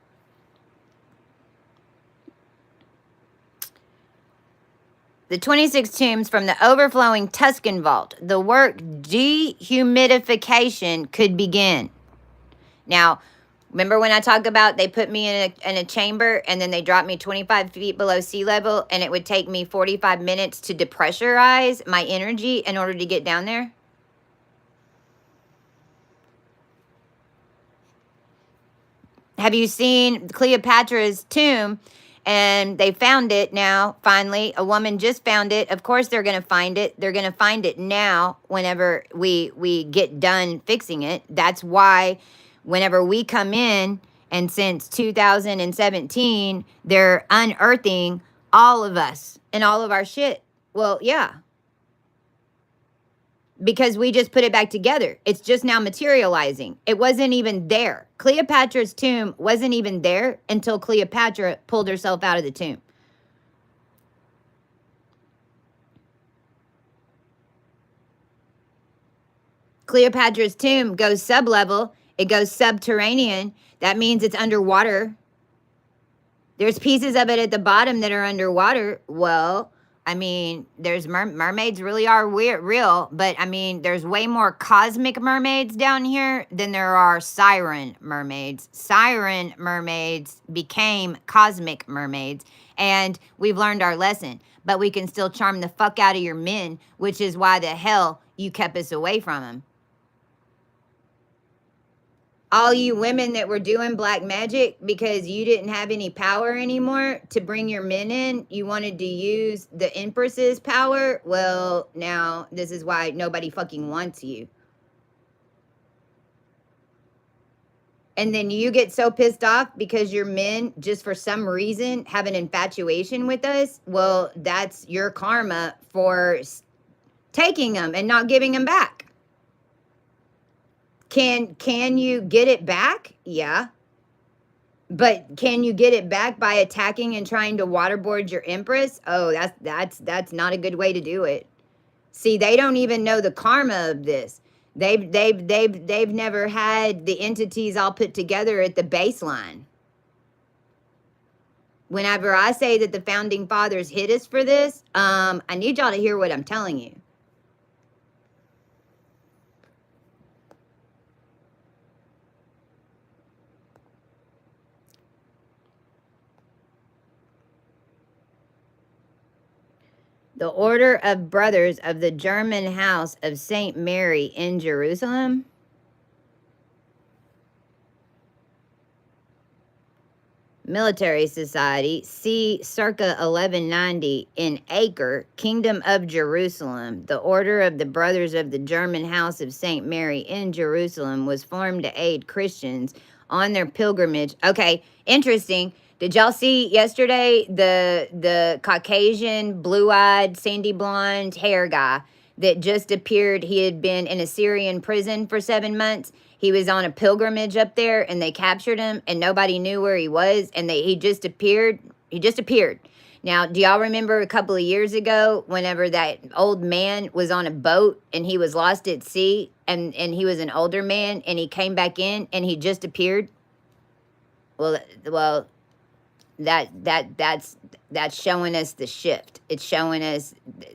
The 26 tombs from the overflowing Tuscan vault. The work dehumidification could begin. Now, remember when I talked about they put me in a chamber and then they dropped me 25 feet below sea level and it would take me 45 minutes to depressurize my energy in order to get down there? Have you seen Cleopatra's tomb? And they found it now, finally. A woman just found it. Of course they're going to find it. They're going to find it now whenever we get done fixing it. That's why whenever we come in, and since 2017, they're unearthing all of us and all of our shit. Well, yeah. Because we just put it back together. It's just now materializing. It wasn't even there. Cleopatra's tomb wasn't even there until Cleopatra pulled herself out of the tomb. Cleopatra's tomb goes sublevel. It goes subterranean. That means it's underwater. There's pieces of it at the bottom that are underwater. Well, I mean, there's mermaids really are real, but I mean, there's way more cosmic mermaids down here than there are siren mermaids. Siren mermaids became cosmic mermaids, and we've learned our lesson, but we can still charm the fuck out of your men, which is why the hell you kept us away from them. All you women that were doing black magic because you didn't have any power anymore to bring your men in, you wanted to use the Empress's power. Well, now this is why nobody fucking wants you. And then you get so pissed off because your men, just for some reason, have an infatuation with us. Well, that's your karma for taking them and not giving them back. Can you get it back? Yeah. But can you get it back by attacking and trying to waterboard your empress? Oh, that's not a good way to do it. See, they don't even know the karma of this. They've never had the entities all put together at the baseline. Whenever I say that the founding fathers hit us for this, I need y'all to hear what I'm telling you. The Order of Brothers of the German House of St. Mary in Jerusalem. Military Society, c. circa 1190 in Acre, Kingdom of Jerusalem. The Order of the Brothers of the German House of St. Mary in Jerusalem was formed to aid Christians on their pilgrimage. Okay, interesting. Did y'all see yesterday the Caucasian, blue-eyed, sandy blonde hair guy that just appeared? He had been in a Syrian prison for 7 months. He was on a pilgrimage up there, and they captured him, and nobody knew where he was, and he just appeared. He just appeared. Now, do y'all remember a couple of years ago whenever that old man was on a boat, and he was lost at sea, and he was an older man, and he came back in, and he just appeared? Well, that's showing us the shift. It's showing us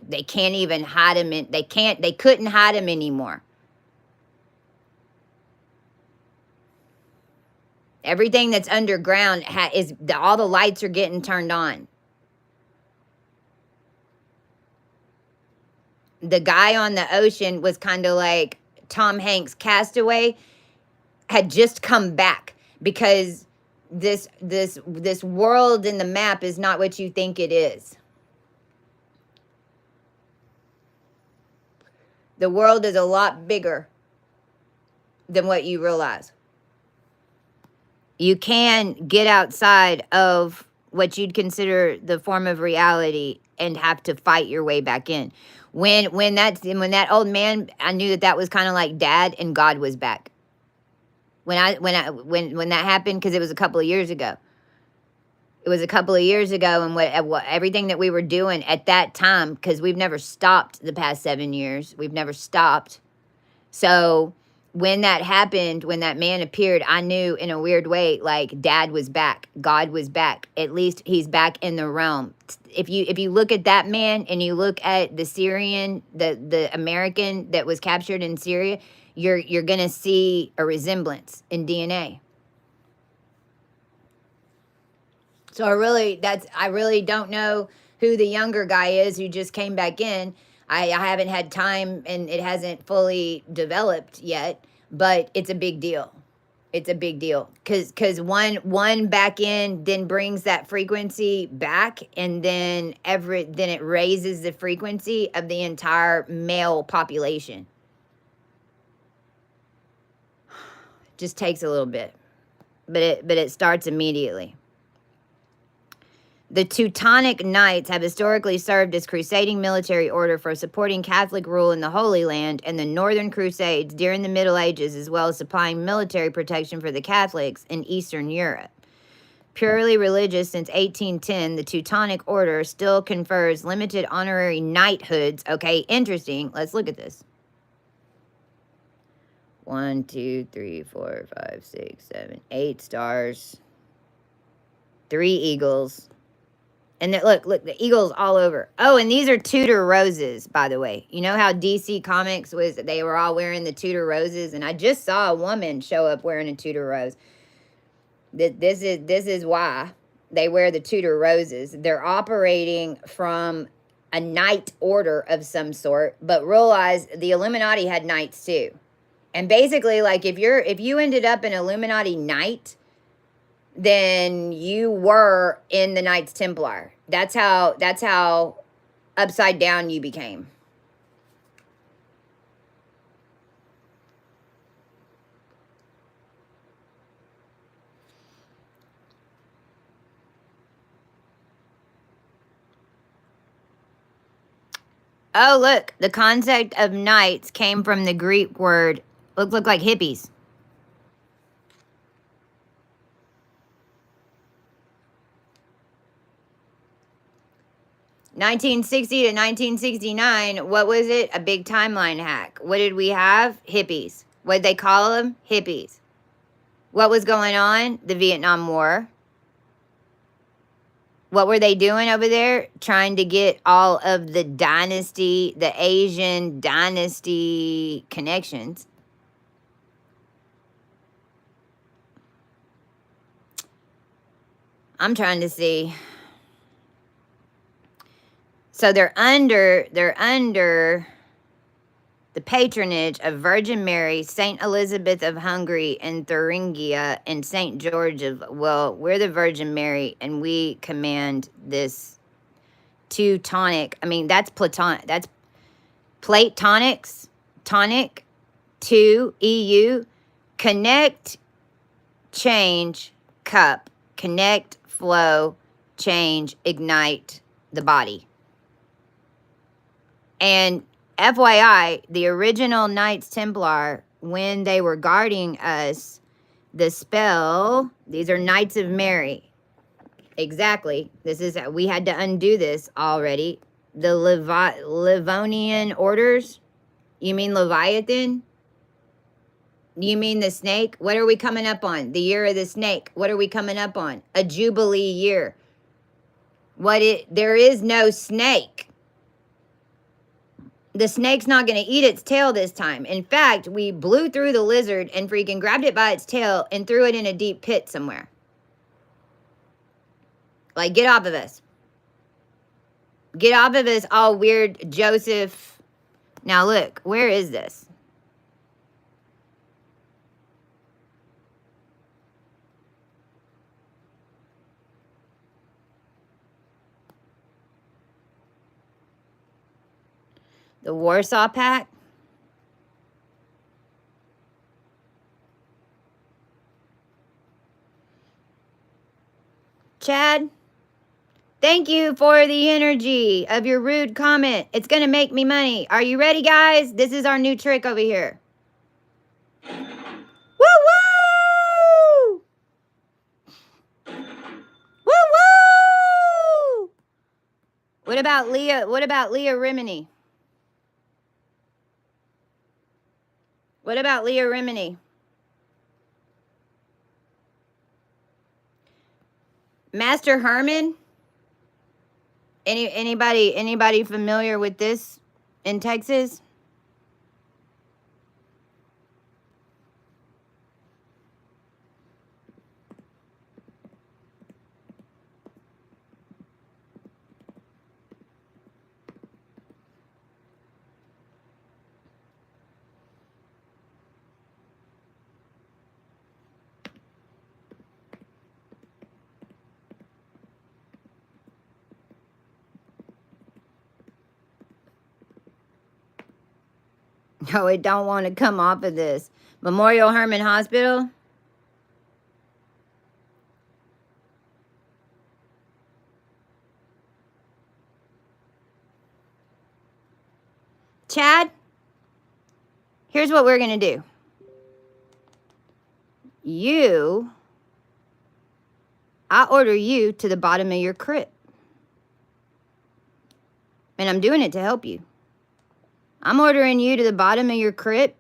they can't even hide him in, they couldn't hide him anymore. Everything that's underground all the lights are getting turned on. The guy on the ocean was kind of like Tom Hanks' Castaway, had just come back because this world in the map is not what you think it is. The world is a lot bigger than what you realize. You can get outside of what you'd consider the form of reality and have to fight your way back in. When that old man, I knew that was kind of like Dad and God was back. When that happened, because it was a couple of years ago. It was a couple of years ago, and what everything that we were doing at that time, because we've never stopped the past 7 years. We've never stopped. So when that happened, when that man appeared, I knew in a weird way, like Dad was back, God was back. At least he's back in the realm. If you look at that man and you look at the Syrian, the American that was captured in Syria, you're gonna see a resemblance in DNA. So I really don't know who the younger guy is who just came back in. I haven't had time and it hasn't fully developed yet, but it's a big deal. It's a big deal because one back in then brings that frequency back, and then it raises the frequency of the entire male population. Just takes a little bit, but it starts immediately. The Teutonic Knights have historically served as crusading military order for supporting Catholic rule in the Holy Land and the Northern Crusades during the Middle Ages, as well as supplying military protection for the Catholics in Eastern Europe. Purely religious since 1810, the Teutonic Order still confers limited honorary knighthoods. Okay, interesting. Let's look at this. 1, 2, 3, 4, 5, 6, 7, 8 stars, 3 eagles. And look, the eagles all over. Oh, and these are Tudor roses, by the way. You know how DC Comics they were all wearing the Tudor roses? And I just saw a woman show up wearing a Tudor rose. This is why they wear the Tudor roses. They're operating from a knight order of some sort, but realize the Illuminati had knights too. And basically, like, if you ended up an Illuminati knight, then you were in the Knights Templar. That's how upside down you became. Oh, look, the concept of knights came from the Greek word, look like hippies. 1960 to 1969, what was it? A big timeline hack. What did we have? Hippies. What did they call them? Hippies. What was going on? The Vietnam War. What were they doing over there? Trying to get all of the dynasty, the Asian dynasty connections. I'm trying to see. So they're under the patronage of Virgin Mary, Saint Elizabeth of Hungary and Thuringia, and Saint George of, well, we're the Virgin Mary, and we command this Teutonic. I mean, that's Platonic. That's Platonics, tonic, to EU, connect, change, cup, connect, flow, change, ignite the body. And FYI, the original Knights Templar, when they were guarding us, the spell, these are Knights of Mary. Exactly. We had to undo this already. The Livonian orders. You mean Leviathan? You mean the snake? What are we coming up on? The year of the snake. What are we coming up on? A Jubilee year. There is no snake. The snake's not going to eat its tail this time. In fact, we blew through the lizard and freaking grabbed it by its tail and threw it in a deep pit somewhere. Like, get off of us. Get off of us, all weird Joseph. Now look, where is this? The Warsaw Pact? Chad, thank you for the energy of your rude comment. It's going to make me money. Are you ready, guys? This is our new trick over here. Woo-woo! Woo-woo! What about Leah? What about Leah Rimini? What about Leah Rimini? Master Herman? Anybody familiar with this in Texas? Oh, it don't want to come off of this. Memorial Hermann Hospital? Chad, here's what we're going to do. I order you to the bottom of your crypt. And I'm doing it to help you. I'm ordering you to the bottom of your crypt,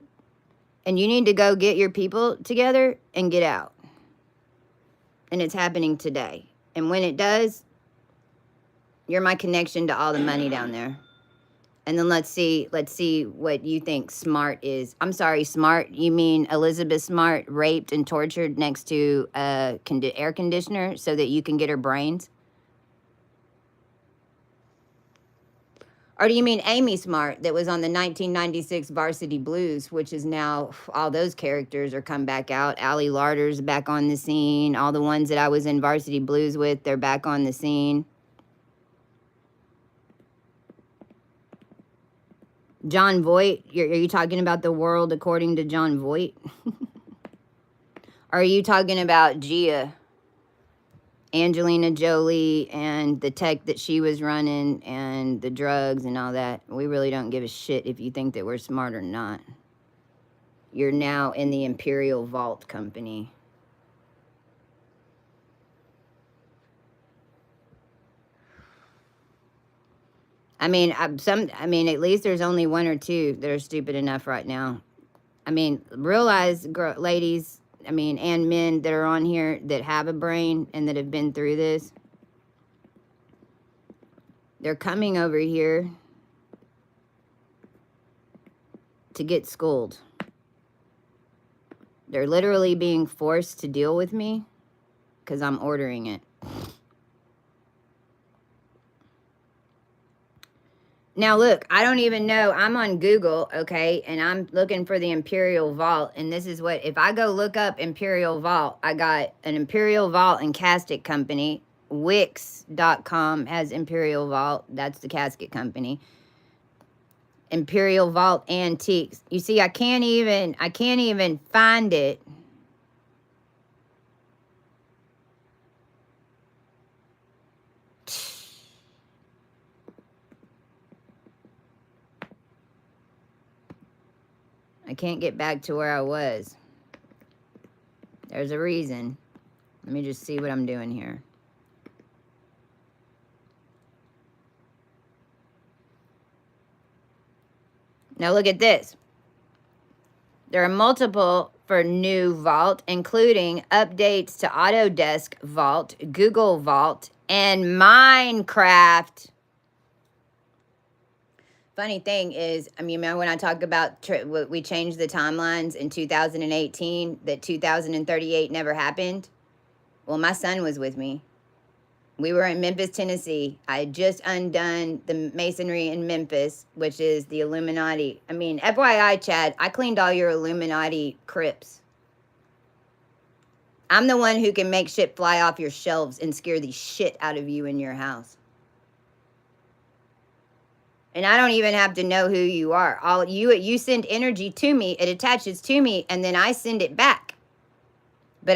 and you need to go get your people together and get out. And it's happening today. And when it does, you're my connection to all the money down there. And then let's see what you think Smart is. I'm sorry, Smart. You mean Elizabeth Smart raped and tortured next to a air conditioner so that you can get her brains? Or do you mean Amy Smart that was on the 1996 Varsity Blues, which is now, all those characters are come back out. Allie Larder's back on the scene. All the ones that I was in Varsity Blues with, they're back on the scene. John Voight, are you talking about The World According to John Voight? Are you talking about Gia? Angelina Jolie and the tech that she was running and the drugs and all that. We really don't give a shit if you think that we're smart or not. You're now in the Imperial Vault Company. I mean, at least there's only one or two that are stupid enough right now. I mean, realize, ladies, and men that are on here that have a brain and that have been through this, they're coming over here to get schooled. They're literally being forced to deal with me because I'm ordering it. Now, look, I don't even know. I'm on Google, okay, and I'm looking for the Imperial Vault, and this is what, if I go look up Imperial Vault, I got an Imperial Vault and Casket Company. Wix.com has Imperial Vault. That's the casket company. Imperial Vault Antiques. You see, I can't even find it. I can't get back to where I was. There's a reason. Let me just see what I'm doing here. Now look at this. There are multiple for new Vault, including updates to Autodesk Vault, Google Vault, and Minecraft. Funny thing is, remember when I talk about we changed the timelines in 2018, that 2038 never happened? Well, my son was with me. We were in Memphis, Tennessee. I had just undone the masonry in Memphis, which is the Illuminati. FYI, Chad, I cleaned all your Illuminati crypts. I'm the one who can make shit fly off your shelves and scare the shit out of you in your house. And I don't even have to know who you are. You send energy to me, it attaches to me, and then I send it back. But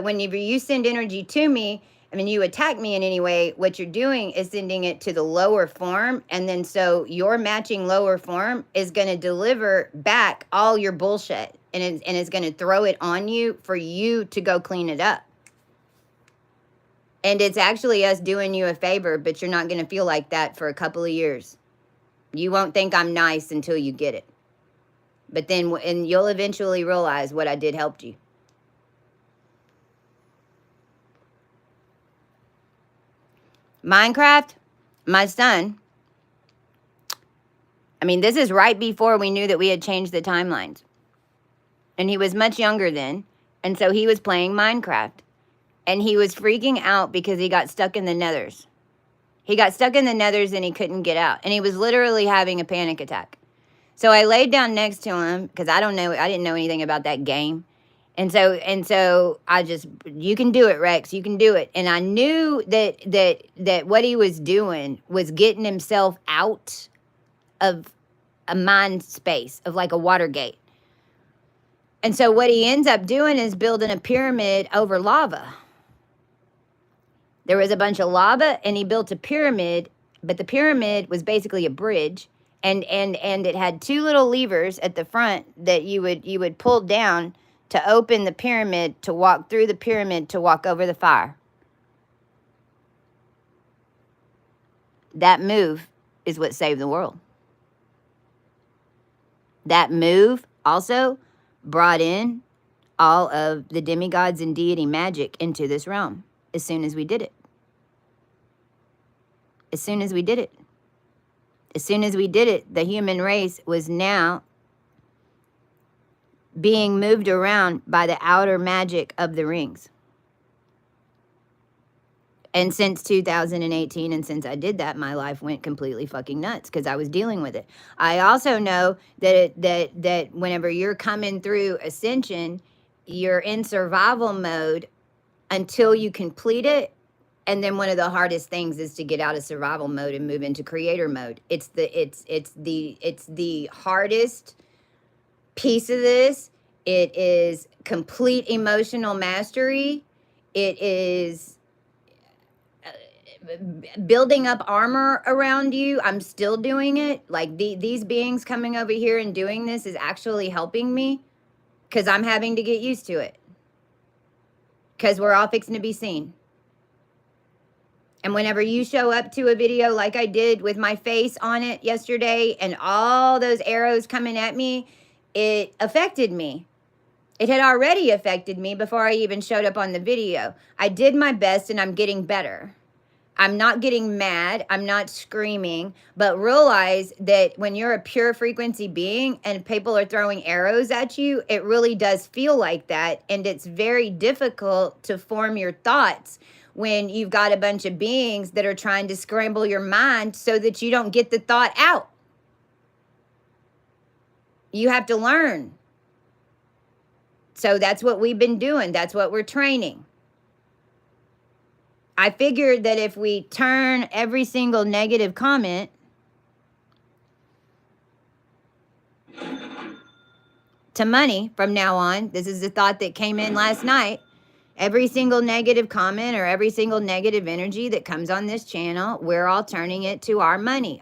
whenever you send energy to me, you attack me in any way, what you're doing is sending it to the lower form, and then so your matching lower form is going to deliver back all your bullshit, and it's going to throw it on you for you to go clean it up. And it's actually us doing you a favor, but you're not going to feel like that for a couple of years. You won't think I'm nice until you get it. But then, and you'll eventually realize what I did helped you. Minecraft, my son, I mean, this is right before we knew that we had changed the timelines. And he was much younger then. And so he was playing Minecraft. And he was freaking out because he got stuck in the nethers. He got stuck in the nethers and he couldn't get out. And he was literally having a panic attack. So I laid down next to him because I didn't know anything about that game. And so I just, you can do it, Rex, you can do it. And I knew that what he was doing was getting himself out of a mind space, of like a Watergate. And so what he ends up doing is building a pyramid over lava. There was a bunch of lava and he built a pyramid, but the pyramid was basically a bridge. And it had two little levers at the front that you would pull down to open the pyramid, to walk through the pyramid, to walk over the fire. That move is what saved the world. That move also brought in all of the demigods and deity magic into this realm as soon as we did it. As soon as we did it. As soon as we did it, the human race was now being moved around by the outer magic of the rings. And since 2018, and since I did that, my life went completely fucking nuts because I was dealing with it. I also know that whenever you're coming through ascension, you're in survival mode until you complete it. And then one of the hardest things is to get out of survival mode and move into creator mode. It's the hardest piece of this. It is complete emotional mastery. It is building up armor around you. I'm still doing it. Like these beings coming over here and doing this is actually helping me because I'm having to get used to it. Because we're all fixing to be seen. And whenever you show up to a video like I did with my face on it yesterday and all those arrows coming at me, it affected me. It had already affected me before I even showed up on the video. I did my best and I'm getting better. I'm not getting mad. I'm not screaming. But realize that when you're a pure frequency being and people are throwing arrows at you, it really does feel like that. And it's very difficult to form your thoughts when you've got a bunch of beings that are trying to scramble your mind so that you don't get the thought out. You have to learn. So that's what we've been doing. That's what we're training. I figured that if we turn every single negative comment to money from now on, this is the thought that came in last night. Every single negative comment or every single negative energy that comes on this channel, we're all turning it to our money,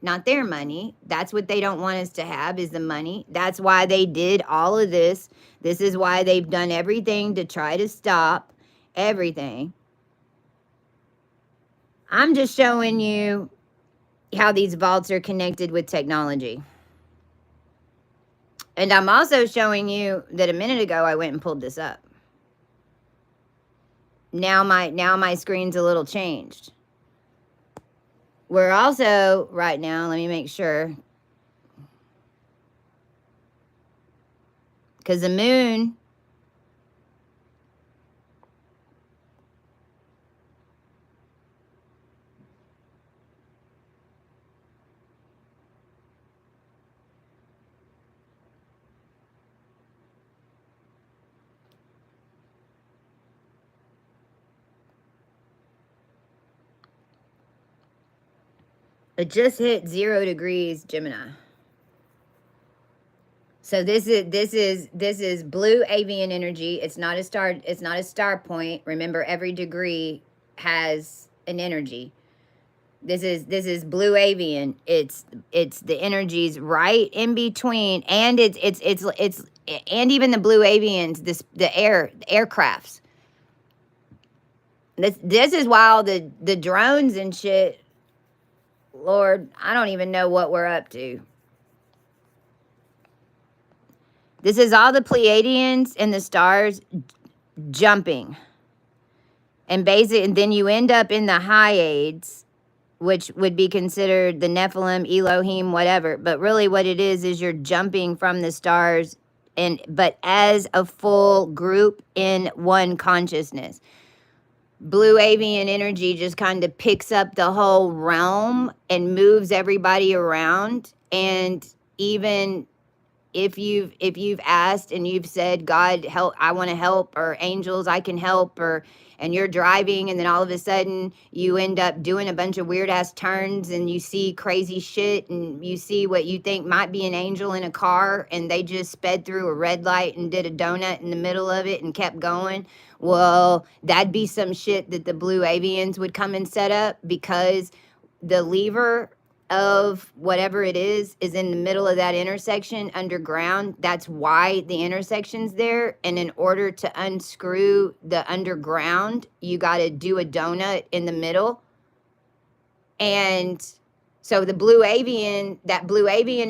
not their money. That's what they don't want us to have, is the money. That's why they did all of this. This is why they've done everything to try to stop everything. I'm just showing you how these vaults are connected with technology. And I'm also showing you that a minute ago I went and pulled this up. Now my screen's a little changed. We're also, right now, let me make sure. Because the moon it just hit 0 degrees Gemini. So this is blue avian energy. It's not a star point. Remember, every degree has an energy. This is blue avian. It's the energies right in between, and it's and even the blue avians, the aircrafts. This is why all the drones and shit, Lord, I don't even know what we're up to. This is all the Pleiadians and the stars jumping. And then you end up in the Hyades, which would be considered the Nephilim, Elohim, whatever. But really what it is you're jumping from the stars, but as a full group in one consciousness. Blue avian energy just kind of picks up the whole realm and moves everybody around. And even if you've asked and you've said, God help, I want to help, or angels I can help, or and you're driving and then all of a sudden you end up doing a bunch of weird ass turns and you see crazy shit and you see what you think might be an angel in a car and they just sped through a red light and did a donut in the middle of it and kept going. Well, that'd be some shit that the blue avians would come and set up, because the lever of whatever it is in the middle of that intersection underground. That's why the intersection's there. And in order to unscrew the underground, you got to do a donut in the middle. And so that blue avian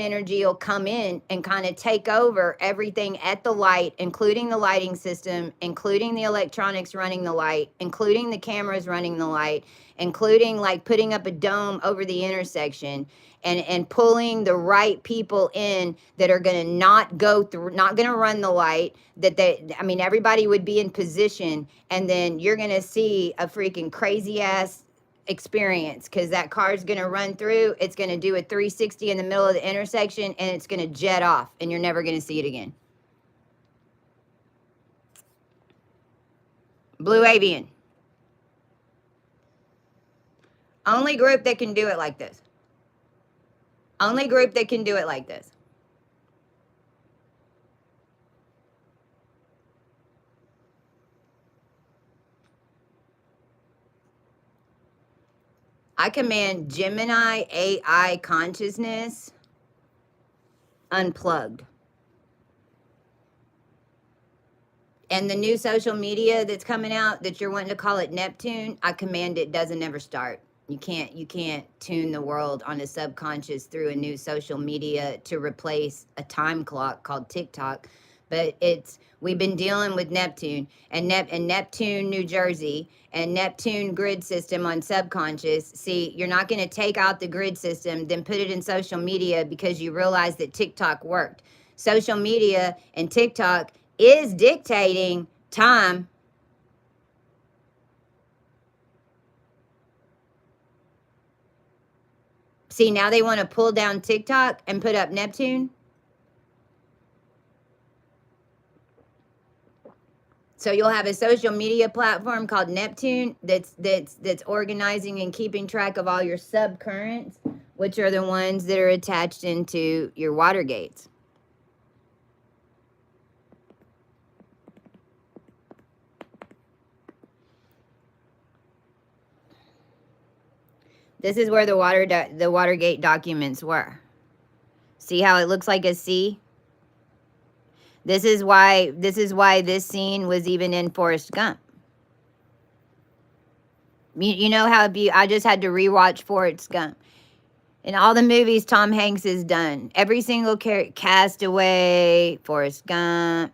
energy will come in and kind of take over everything at the light, including the lighting system, including the electronics running the light, including the cameras running the light, including like putting up a dome over the intersection, and pulling the right people in that are going to not going to run the light, everybody would be in position, and then you're going to see a freaking crazy ass experience, because that car is going to run through, it's going to do a 360 in the middle of the intersection, and it's going to jet off, and you're never going to see it again. Blue avian. Only group that can do it like this. Only group that can do it like this. I command Gemini AI consciousness unplugged. And the new social media that's coming out that you're wanting to call it Neptune, I command it doesn't ever start. You can't tune the world on a subconscious through a new social media to replace a time clock called TikTok. But we've been dealing with Neptune and Neptune, New Jersey, and Neptune grid system on subconscious. See, you're not going to take out the grid system, then put it in social media because you realize that TikTok worked. Social media and TikTok is dictating time. See, now they want to pull down TikTok and put up Neptune. So you'll have a social media platform called Neptune that's organizing and keeping track of all your subcurrents, which are the ones that are attached into your water gates. This is where the Watergate documents were. See how it looks like a C? This is why this scene was even in Forrest Gump. You know how I just had to rewatch Forrest Gump. In all the movies Tom Hanks has done, every single Castaway, Forrest Gump,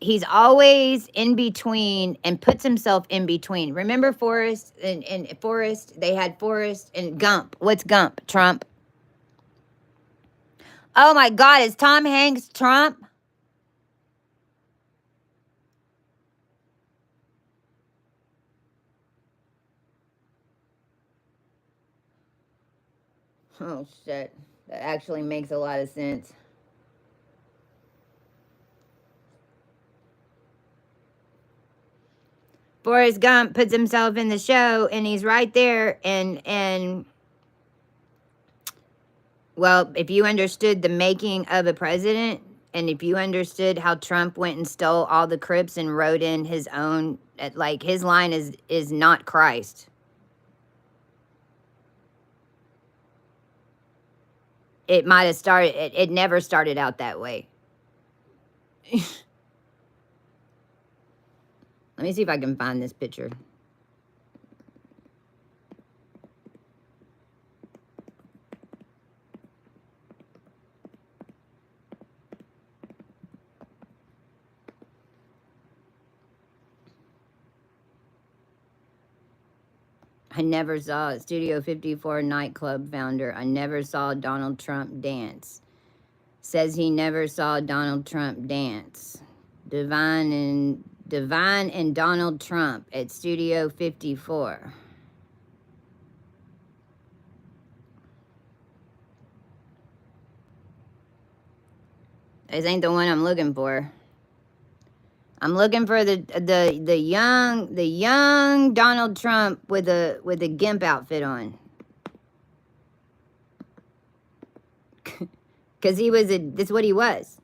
he's always in between and puts himself in between. Remember Forrest and Forrest? They had Forrest and Gump. What's Gump? Trump. Oh my God, is Tom Hanks Trump? Oh shit, that actually makes a lot of sense. Forrest Gump puts himself in the show and he's right there, and well, if you understood the making of a president, and if you understood how Trump went and stole all the crypts and wrote in his own, like his line is not Christ. It might have started, it never started out that way. Let Let me see if I can find this picture. I never saw Studio 54 nightclub founder. I never saw Donald Trump dance. Says he never saw Donald Trump dance. Divine and Donald Trump at Studio 54. This ain't the one I'm looking for. I'm looking for the young Donald Trump with a gimp outfit on. Cause that's what he was.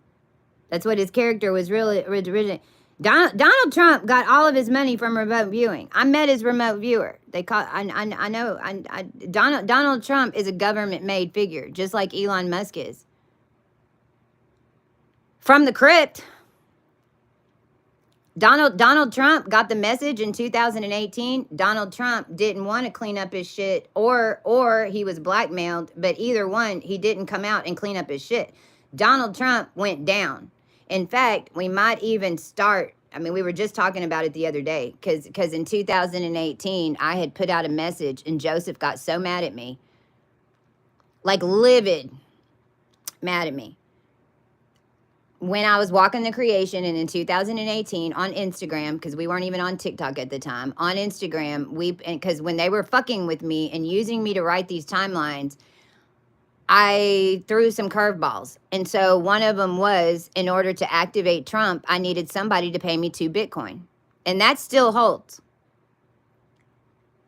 That's what his character was really originally. Donald Trump got all of his money from remote viewing. I met his remote viewer. I know Donald Trump is a government made figure, just like Elon Musk is. From the crypt. Donald Trump got the message in 2018. Donald Trump didn't want to clean up his shit, or he was blackmailed, but either one, he didn't come out and clean up his shit. Donald Trump went down. In fact, we might even start, I mean, we were just talking about it the other day, because in 2018, I had put out a message, and Joseph got so mad at me, like livid mad at me. When I was walking the creation, and in 2018 on Instagram, because we weren't even on TikTok at the time, on Instagram, because when they were fucking with me and using me to write these timelines, I threw some curveballs. And so one of them was, in order to activate Trump, I needed somebody to pay me 2 Bitcoin. And that still holds.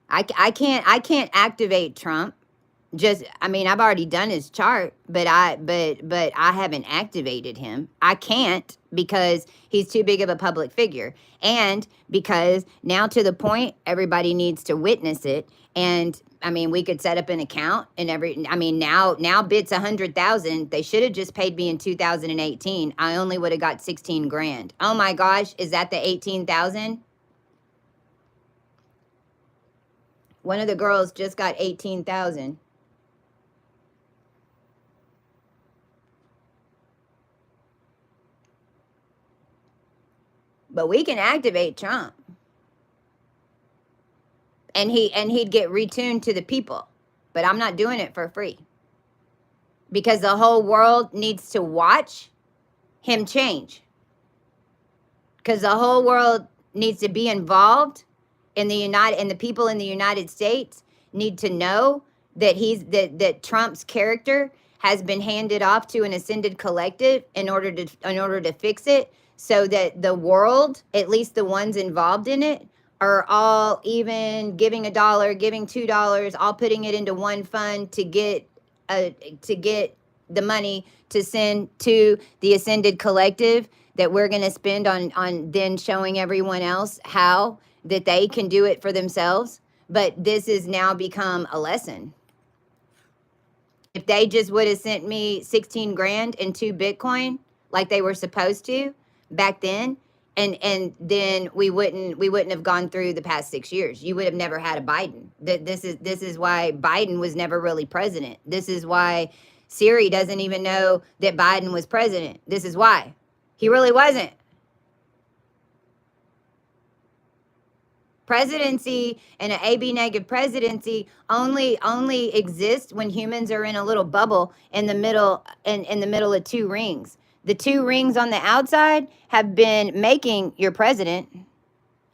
I can't activate Trump. I mean, I've already done his chart, but I haven't activated him. I can't, because he's too big of a public figure, and because now, to the point, everybody needs to witness it. And I mean, we could set up an account and now Bit's 100,000. They should have just paid me in 2018. I only would have got 16 grand. Oh my gosh, is that the 18,000? One of the girls just got 18,000. But we can activate Trump. And he'd get retuned to the people. But I'm not doing it for free. Because the whole world needs to watch him change. Because the whole world needs to be involved and the people in the United States need to know that that Trump's character has been handed off to an ascended collective in order to fix it, so that the world, at least the ones involved in it, are all even giving $1, giving $2, all putting it into one fund to get the money to send to the ascended collective, that we're going to spend on then showing everyone else how that they can do it for themselves. But this has now become a lesson. If they just would have sent me 16 grand and 2 Bitcoin like they were supposed to back then, and then we wouldn't have gone through the past 6 years. You would have never had a Biden. This is why Biden was never really president. This is why Siri doesn't even know that Biden was president. This is why. He really wasn't. Presidency and an AB negative presidency only exists when humans are in a little bubble in the middle of 2 rings. The 2 rings on the outside have been making your president,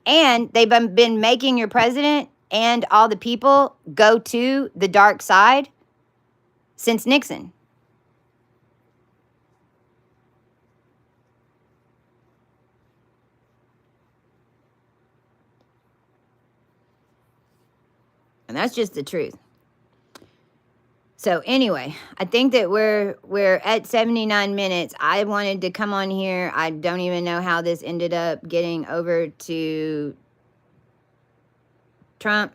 and they've been making your president and all the people go to the dark side since Nixon. And that's just the truth. So anyway, I think that we're at 79 minutes. I wanted to come on here. I don't even know how this ended up getting over to Trump.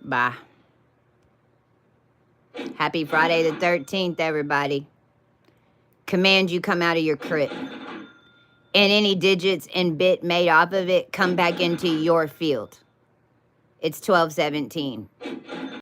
Bye. Happy Friday the 13th, everybody. Command you come out of your crypt. And any digits and bit made off of it come back into your field. It's 12:17.